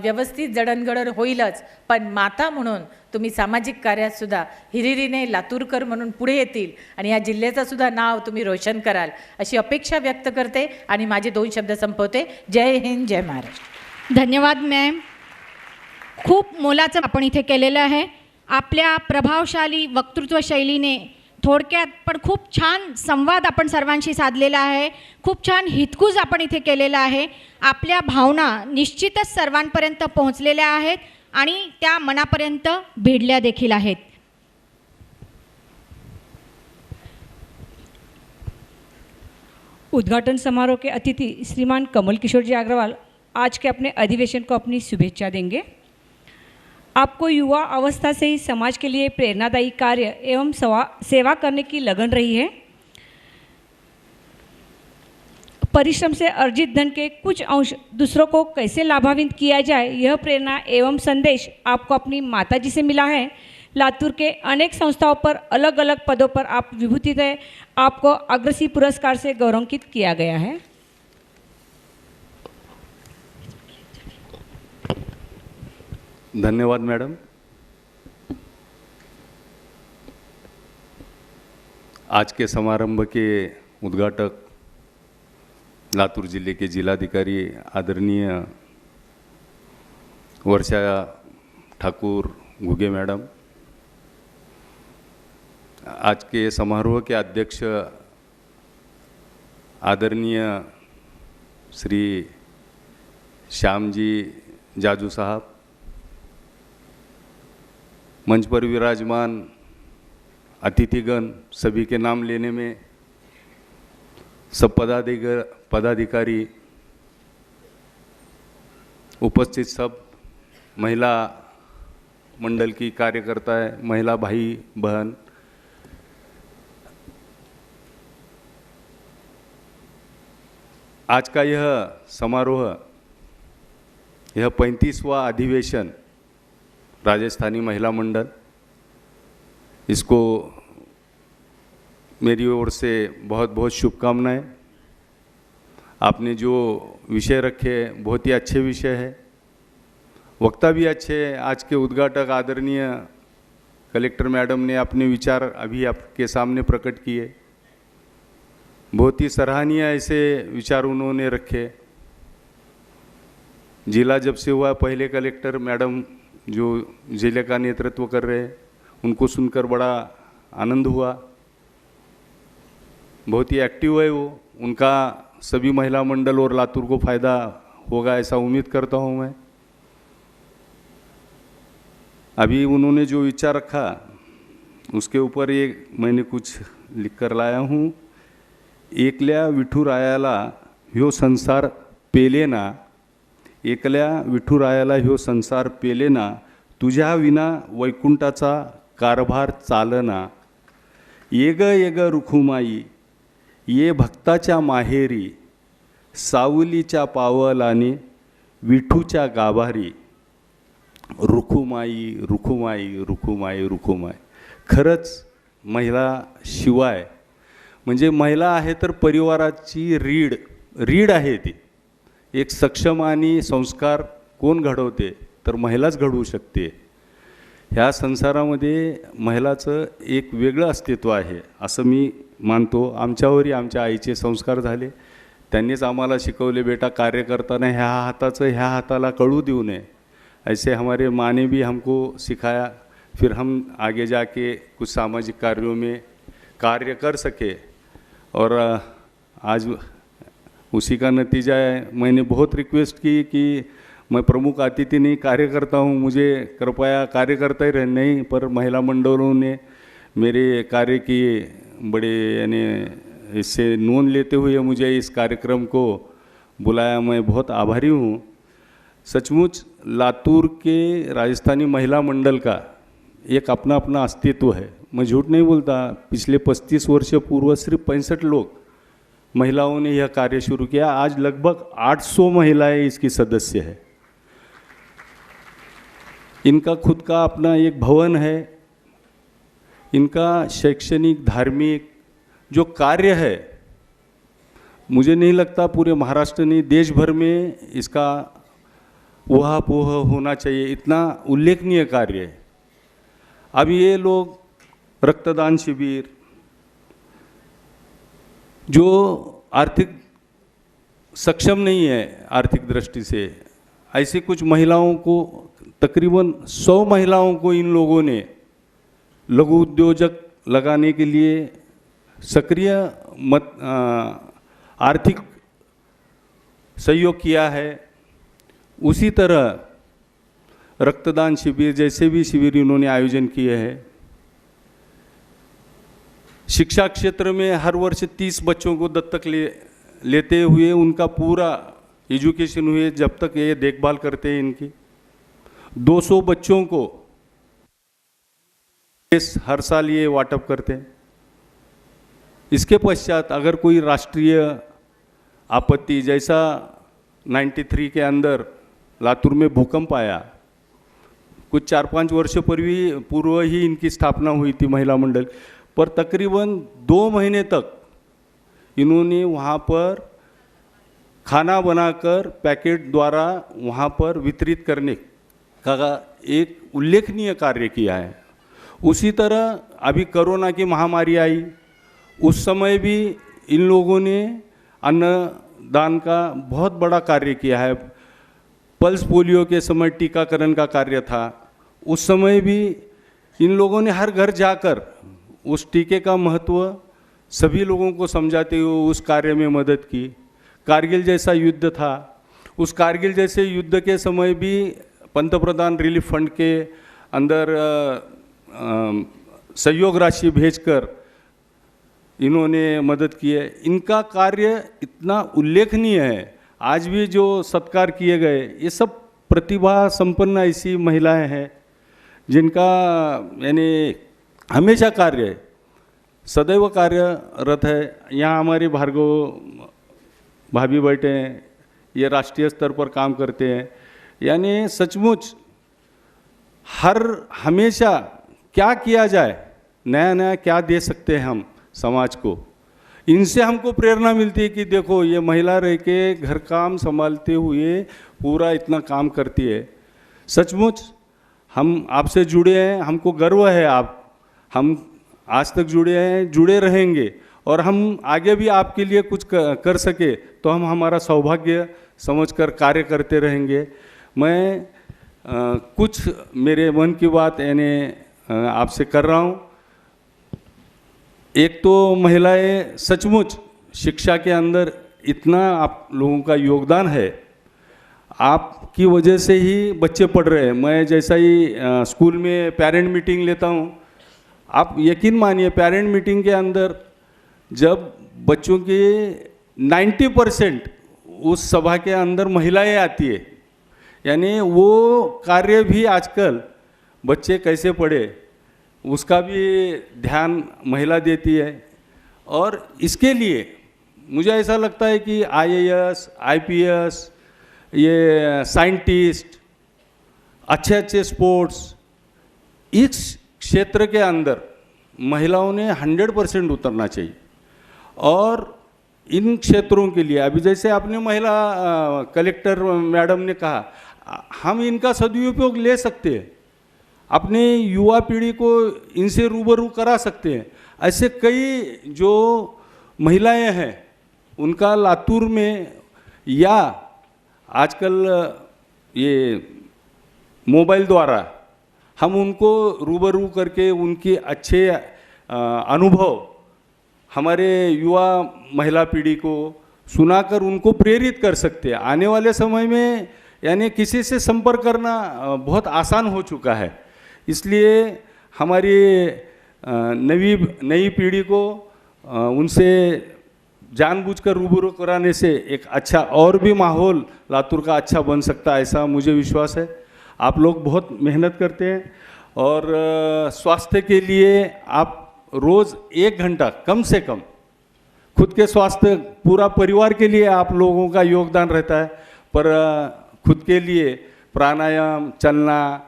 S5: व्यवस्थित जडणघडण होईलच, पण माता म्हणून तुम्ही सामाजिक कार्यातसुद्धा हिरिरीने लातूरकर म्हणून पुढे येतील आणि या जिल्ह्याचंसुद्धा नाव तुम्ही रोशन कराल अशी अपेक्षा व्यक्त करते आणि माझे 2 शब्द संपवते. जय हिंद, जय महाराष्ट्र.
S1: धन्यवाद मॅम. खूप मोलाचं आपण इथे केलेलं आहे. आपल्या प्रभावशाली वक्तृत्व शैलीने थोडक्यात पण खूप छान संवाद आपण सर्वांशी साधलेला आहे. खूप छान हितगुज आपण इथे केलेला आहे. आपल्या भावना निश्चितच सर्वांपर्यंत पोहोचलेल्या आहेत आणि त्या मनापर्यंत भिडल्या देखील आहेत.
S2: उद्घाटन समारोह के अतिथि श्रीमान कमल किशोर जी अग्रवाल आज के अपने अधिवेशन को अपनी शुभेच्छा देंगे. आपको युवा अवस्था से ही समाज के लिए प्रेरणादायी कार्य एवं सेवा करने की लगन रही है. परिश्रम से अर्जित धन के कुछ अंश दूसरों को कैसे लाभान्वित किया जाए, यह प्रेरणा एवं संदेश आपको अपनी माताजी से मिला है. लातूर के अनेक संस्थाओं पर अलग अलग पदों पर आप विभूषित हैं. आपको अग्रसी पुरस्कार से गौरवान्वित किया गया है.
S6: धन्यवाद मैडम. आज के समारंभ के उद्घाटक लातूर जिले के जिलाधिकारी आदरणीय वर्षा ठाकुर घुगे मैडम, आज के समारोह के अध्यक्ष आदरणीय श्री श्याम जी जाजू साहब, मंच पर विराजमान अतिथिगण, सभी के नाम लेने में सब पदाधिकारी, उपस्थित सब महिला मंडल की कार्यकर्ता है, महिला भाई बहन, आज का यह समारोह, यह 35वां अधिवेशन राजस्थानी महिला मंडल, इसको मेरी ओर से बहुत बहुत शुभकामनाएं. आपने जो विषय रखे बहुत ही अच्छे विषय है, वक्ता भी अच्छे हैं. आज के उद्घाटक आदरणीय कलेक्टर मैडम ने अपने विचार अभी आपके सामने प्रकट किए. बहुत ही सराहनीय ऐसे विचार उन्होंने रखे. जिला जब से हुआ, पहले कलेक्टर मैडम जो जिले का नेतृत्व कर रहे हैं, उनको सुनकर बड़ा आनंद हुआ। बहुत ही एक्टिव है वो, उनका सभी महिला मंडल और लातूर को फायदा होगा ऐसा उम्मीद करता हूँ मैं। अभी उन्होंने जो विचार रखा उसके ऊपर ये मैंने कुछ लिख कर लाया हूँ। एकल्या विठुरायाला ह्यो संसार पेलेना, एकल्या विठुरायाला ह्यो संसार पेलेना, तुझ्या विना वैकुंठाचा कारभार चालना। येग येग रुखुमाई ये भक्ताच्या माहेरी, सावलीच्या पावलाने विठूच्या गाभारी। रुखुमाई रुखुमाई रुखुमाई रुखुमाई। खरंच महिला शिवाय म्हणजे महिला आहे तर परिवाराची रीड आहे ती। एक सक्षम आणि संस्कार कोण घडवते तर महिलाच घडवू शकते। ह्या संसारामध्ये महिलाचं एक वेगळं अस्तित्व आहे असं मी मानतो। आमच्यावरही आमच्या आईचे संस्कार झाले, त्यांनीच आम्हाला शिकवले, बेटा कार्य करताना ह्या हाताचं ह्या हाताला कळू देऊ नये। ऐसे हमारे माँ ने भी हमको सिखाया। फिर हम आगे जाके कुछ सामाजिक कार्यों में कार्य कर सके और आज उसी का नतीजा है। मैंने बहुत रिक्वेस्ट की कि मैं प्रमुख अतिथि नहीं कार्य करता हूँ, मुझे कृपया कार्य करता ही रहना, नहीं, पर महिला मंडलों ने मेरे कार्य की बड़े यानी इससे नोंद लेते हुए मुझे इस कार्यक्रम को बुलाया। मैं बहुत आभारी हूँ। सचमुच लातूर के राजस्थानी महिला मंडल का एक अपना अपना अस्तित्व है। मैं झूठ नहीं बोलता, पिछले 35 वर्ष पूर्व सिर्फ 65 लोग महिलाओं ने यह कार्य शुरू किया। आज लगभग 800 महिलाएं इसकी सदस्य है। इनका खुद का अपना एक भवन है। इनका शैक्षणिक धार्मिक जो कार्य है, मुझे नहीं लगता पूरे महाराष्ट्र नहीं देश भर में इसका ऊहापोह होना चाहिए, इतना उल्लेखनीय कार्य है। अब ये लोग रक्तदान शिविर, जो आर्थिक सक्षम नहीं है आर्थिक दृष्टि से, ऐसी कुछ महिलाओं को, तकरीबन 100 महिलाओं को इन लोगों ने लघु उद्योजक लगाने के लिए सक्रिय आर्थिक सहयोग किया है। उसी तरह रक्तदान शिविर जैसे भी शिविर इन्होंने आयोजन किए हैं। शिक्षा क्षेत्र में हर वर्ष 30 बच्चों को दत्तक लेते हुए उनका पूरा एजुकेशन हुए, जब तक ये देखभाल करते हैं इनकी। 200 बच्चों को हर साल ये वाटप करते हैं। इसके पश्चात अगर कोई राष्ट्रीय आपत्ति, जैसा 93 के अंदर लातूर में भूकंप आया, कुछ 4-5 वर्ष पूर्व ही इनकी स्थापना हुई थी महिला मंडल, पर तकरीबन 2 महीने तक इन्होंने वहाँ पर खाना बनाकर पैकेट द्वारा वहाँ पर वितरित करने का एक उल्लेखनीय कार्य किया है। उसी तरह अभी कोरोना की महामारी आई, उस समय भी इन लोगों ने अन्नदान का बहुत बड़ा कार्य किया है। पल्स पोलियो के समय टीकाकरण का कार्य था, उस समय भी इन लोगों ने हर घर जाकर उस टीके का महत्व सभी लोगों को समझाते हुए उस कार्य में मदद की। कारगिल जैसा युद्ध था, उस कारगिल जैसे युद्ध के समय भी पंतप्रधान रिलीफ फंड के अंदर सहयोग राशि भेजकर इन्होंने मदद की है। इनका कार्य इतना उल्लेखनीय है। आज भी जो सत्कार किए गए, ये सब प्रतिभा संपन्न ऐसी महिलाएं हैं जिनका यानी हमेशा कार्य सदैव कार्यरत है। यहाँ हमारे भार्गव भाभी बैठे हैं, ये राष्ट्रीय स्तर पर काम करते हैं। यानी सचमुच हमेशा क्या किया जाए, नया नया क्या दे सकते हैं हम समाज को, इनसे हमको प्रेरणा मिलती है कि देखो ये महिला रह के घर काम संभालते हुए पूरा इतना काम करती है। सचमुच हम आपसे जुड़े हैं, हमको गर्व है। हम आज तक जुड़े हैं, जुड़े रहेंगे, और हम आगे भी आपके लिए कुछ कर सके तो हम हमारा सौभाग्य समझकर कार्य करते रहेंगे। मैं कुछ मेरे मन की बात यानी आपसे कर रहा हूँ। एक तो महिलाएं सचमुच शिक्षा के अंदर इतना आप लोगों का योगदान है, आपकी वजह से ही बच्चे पढ़ रहे हैं। मैं जैसा ही स्कूल में पेरेंट मीटिंग लेता हूँ, आप यकीन मानिए पेरेंट मीटिंग के अंदर जब बच्चों की 90% उस सभा के अंदर महिलाएं आती है, यानी वो कार्य भी आजकल बच्चे कैसे पढ़े उसका भी ध्यान महिला देती है। और इसके लिए मुझे ऐसा लगता है कि IAS, IPS, ये साइंटिस्ट, अच्छे अच्छे स्पोर्ट्स, इस क्षेत्र के अंदर महिलाओं ने 100% उतरना चाहिए। और इन क्षेत्रों के लिए अभी जैसे आपने महिला कलेक्टर मैडम ने कहा, हम इनका सदुपयोग ले सकते हैं, अपने युवा पीढ़ी को इनसे रूबरू करा सकते हैं। ऐसे कई जो महिलाएं हैं उनका लातूर में या आजकल ये मोबाइल द्वारा हम उनको रूबरू करके उनके अच्छे अनुभव हमारे युवा महिला पीढ़ी को सुनाकर उनको प्रेरित कर सकते हैं। आने वाले समय में यानी किसी से संपर्क करना बहुत आसान हो चुका है, इसलिए हमारी नई पीढ़ी को उनसे जानबूझकर रूबरू कराने से एक अच्छा और भी माहौल लातूर का अच्छा बन सकता है, ऐसा मुझे विश्वास है। आप लोग बहुत मेहनत करते हैं और स्वास्थ्य के लिए आप रोज़ 1 घंटा कम से कम खुद के स्वास्थ्य, पूरा परिवार के लिए आप लोगों का योगदान रहता है, पर खुद के लिए प्राणायाम, चलना,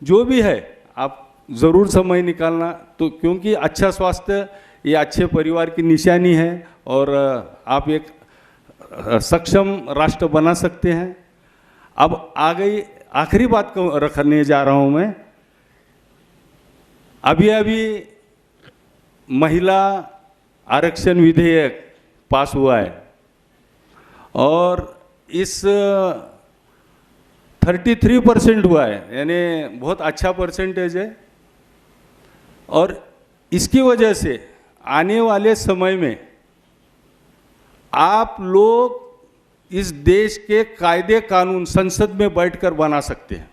S6: जो भी है आप ज़रूर समय निकालना, तो क्योंकि अच्छा स्वास्थ्य ये अच्छे परिवार की निशानी है और आप एक सक्षम राष्ट्र बना सकते हैं। अब आ गई आखिरी बात को रखने जा रहा हूँ मैं। अभी महिला आरक्षण विधेयक पास हुआ है और इस 33% हुआ है, यानी बहुत अच्छा परसेंटेज है। और इसकी वजह से आने वाले समय में आप लोग इस देश के कायदे कानून संसद में बैठकर बना सकते हैं।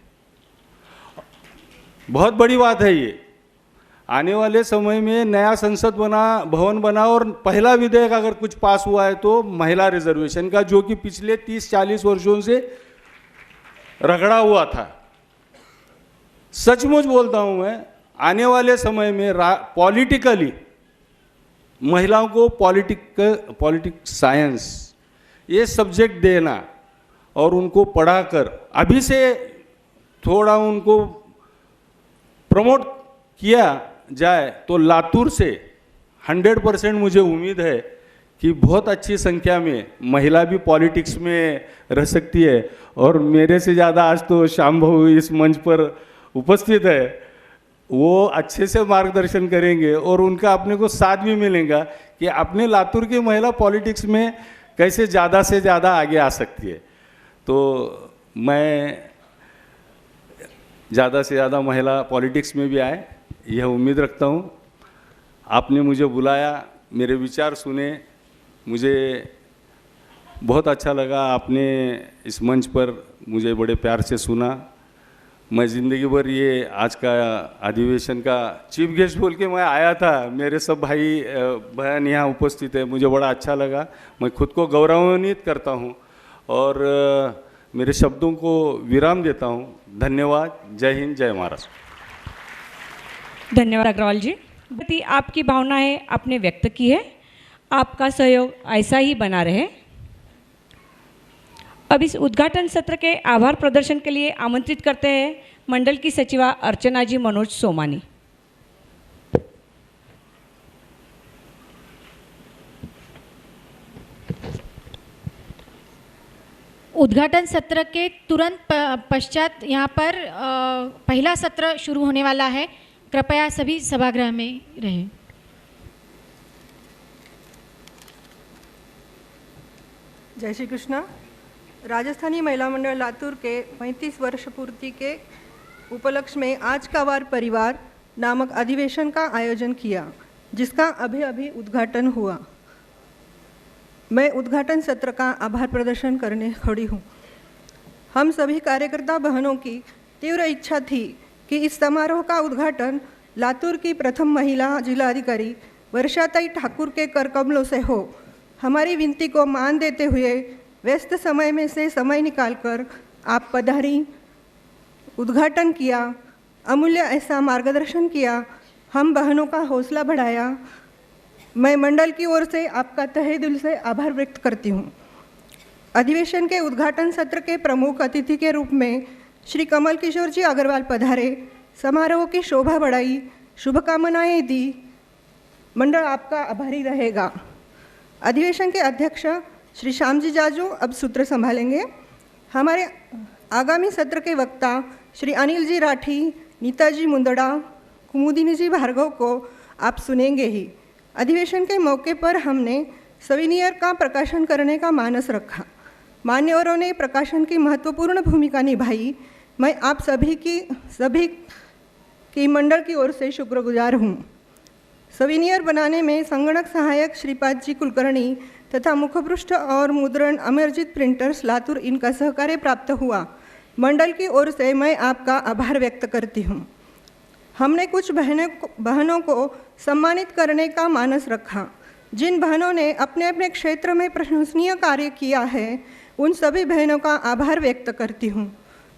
S6: बहुत बड़ी बात है ये। आने वाले समय में नया संसद भवन बना और पहला विधेयक अगर कुछ पास हुआ है तो महिला रिजर्वेशन का, जो कि पिछले 30-40 वर्षों से रगड़ा हुआ था। सचमुच बोलता हूं मैं, आने वाले समय में पॉलिटिकली महिलाओं को पॉलिटिक्स साइंस ये सब्जेक्ट देना और उनको पढ़ाकर अभी से थोड़ा उनको प्रमोट किया जाए तो लातूर से 100% मुझे उम्मीद है कि बहुत अच्छी संख्या में महिला भी पॉलिटिक्स में रह सकती है। और मेरे से ज़्यादा आज तो श्याम भाऊ इस मंच पर उपस्थित है, वो अच्छे से मार्गदर्शन करेंगे और उनका अपने को साथ भी मिलेगा कि अपने लातूर की महिला पॉलिटिक्स में कैसे ज़्यादा से ज़्यादा आगे आ सकती है। तो मैं ज़्यादा से ज़्यादा महिला पॉलिटिक्स में भी आए यह उम्मीद रखता हूँ। आपने मुझे बुलाया, मेरे विचार सुने, मुझे बहुत अच्छा लगा। आपने इस मंच पर मुझे बड़े प्यार से सुना। मैं ज़िंदगी भर ये आज का अधिवेशन का चीफ गेस्ट बोल के मैं आया था, मेरे सब भाई बहन यहाँ उपस्थित है, मुझे बड़ा अच्छा लगा। मैं खुद को गौरवान्वित करता हूँ और मेरे शब्दों को विराम देता हूँ। धन्यवाद। जय हिंद, जय महाराष्ट्र।
S2: धन्यवाद अग्रवाल जी। प्रति आपकी भावनाएं आपने व्यक्त की है, आपका सहयोग ऐसा ही बना रहे। अब इस उद्घाटन सत्र के आभार प्रदर्शन के लिए आमंत्रित करते हैं मंडल की सचिवा अर्चना जी मनोज सोमानी।
S1: उद्घाटन सत्र के तुरंत पश्चात यहाँ पर पहला सत्र शुरू होने वाला है। कृपया सभी सभागृह में रहें।
S7: जय श्री कृष्णा। राजस्थानी महिला मंडल लातूर के 35 वर्ष पूर्ति के उपलक्ष्य में आज का वार परिवार नामक अधिवेशन का आयोजन किया, जिसका अभी उद्घाटन हुआ। मैं उद्घाटन सत्र का आभार प्रदर्शन करने खड़ी हूँ। हम सभी कार्यकर्ता बहनों की तीव्र इच्छा थी कि इस समारोह का उद्घाटन लातूर की प्रथम महिला जिलाधिकारी वर्षाताई ठाकुर के करकमलों से हो। हमारी विनती को मान देते हुए व्यस्त समय में से समय निकालकर आप पधारी, उद्घाटन किया, अमूल्य ऐसा मार्गदर्शन किया, हम बहनों का हौसला बढ़ाया। मैं मंडल की ओर से आपका तहे दिल से आभार व्यक्त करती हूँ। अधिवेशन के उद्घाटन सत्र के प्रमुख अतिथि के रूप में श्री कमल किशोर जी अग्रवाल पधारे, समारोह की शोभा बढ़ाई, शुभकामनाएं दी। मंडल आपका आभारी रहेगा। अधिवेशन के अध्यक्ष श्री श्यामजी जाजू अब सूत्र संभालेंगे। हमारे आगामी सत्र के वक्ता श्री अनिल जी राठी, नीताजी मुंदड़ा, कुमुदिनी जी भार्गव को आप सुनेंगे ही। अधिवेशन के मौके पर हमने सविनियर का प्रकाशन करने का मानस रखा। मान्यवरों ने प्रकाशन की महत्वपूर्ण भूमिका निभाई। मैं आप सभी की मंडल की ओर से शुक्रगुजार हूँ। सविनियर बनाने में संगणक सहायक श्रीपाद जी कुलकर्णी तथा मुखपृष्ठ और मुद्रण अमरजीत प्रिंटर्स लातूर इनका सहकार्य प्राप्त हुआ। मंडल की ओर से मैं आपका आभार व्यक्त करती हूँ। हमने कुछ बहनों को सम्मानित करने का मानस रखा। जिन बहनों ने अपने अपने क्षेत्र में प्रशंसनीय कार्य किया है, उन सभी बहनों का आभार व्यक्त करती हूँ।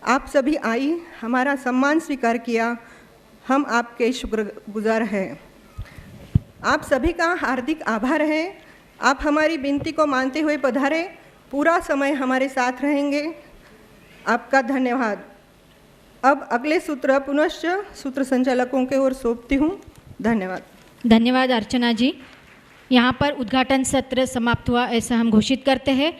S7: आप सभी आई, हमारा सम्मान स्वीकार किया, हम आपके शुक्रगुजार हैं। आप सभी का हार्दिक आभार है। आप हमारी विनती को मानते हुए पधारे, पूरा समय हमारे साथ रहेंगे। आपका धन्यवाद। अब अगले सूत्र पुनश्च सूत्र संचालकों के ओर सौंपती हूँ। धन्यवाद।
S1: धन्यवाद अर्चना जी। यहाँ पर उद्घाटन सत्र समाप्त हुआ ऐसा हम घोषित करते हैं।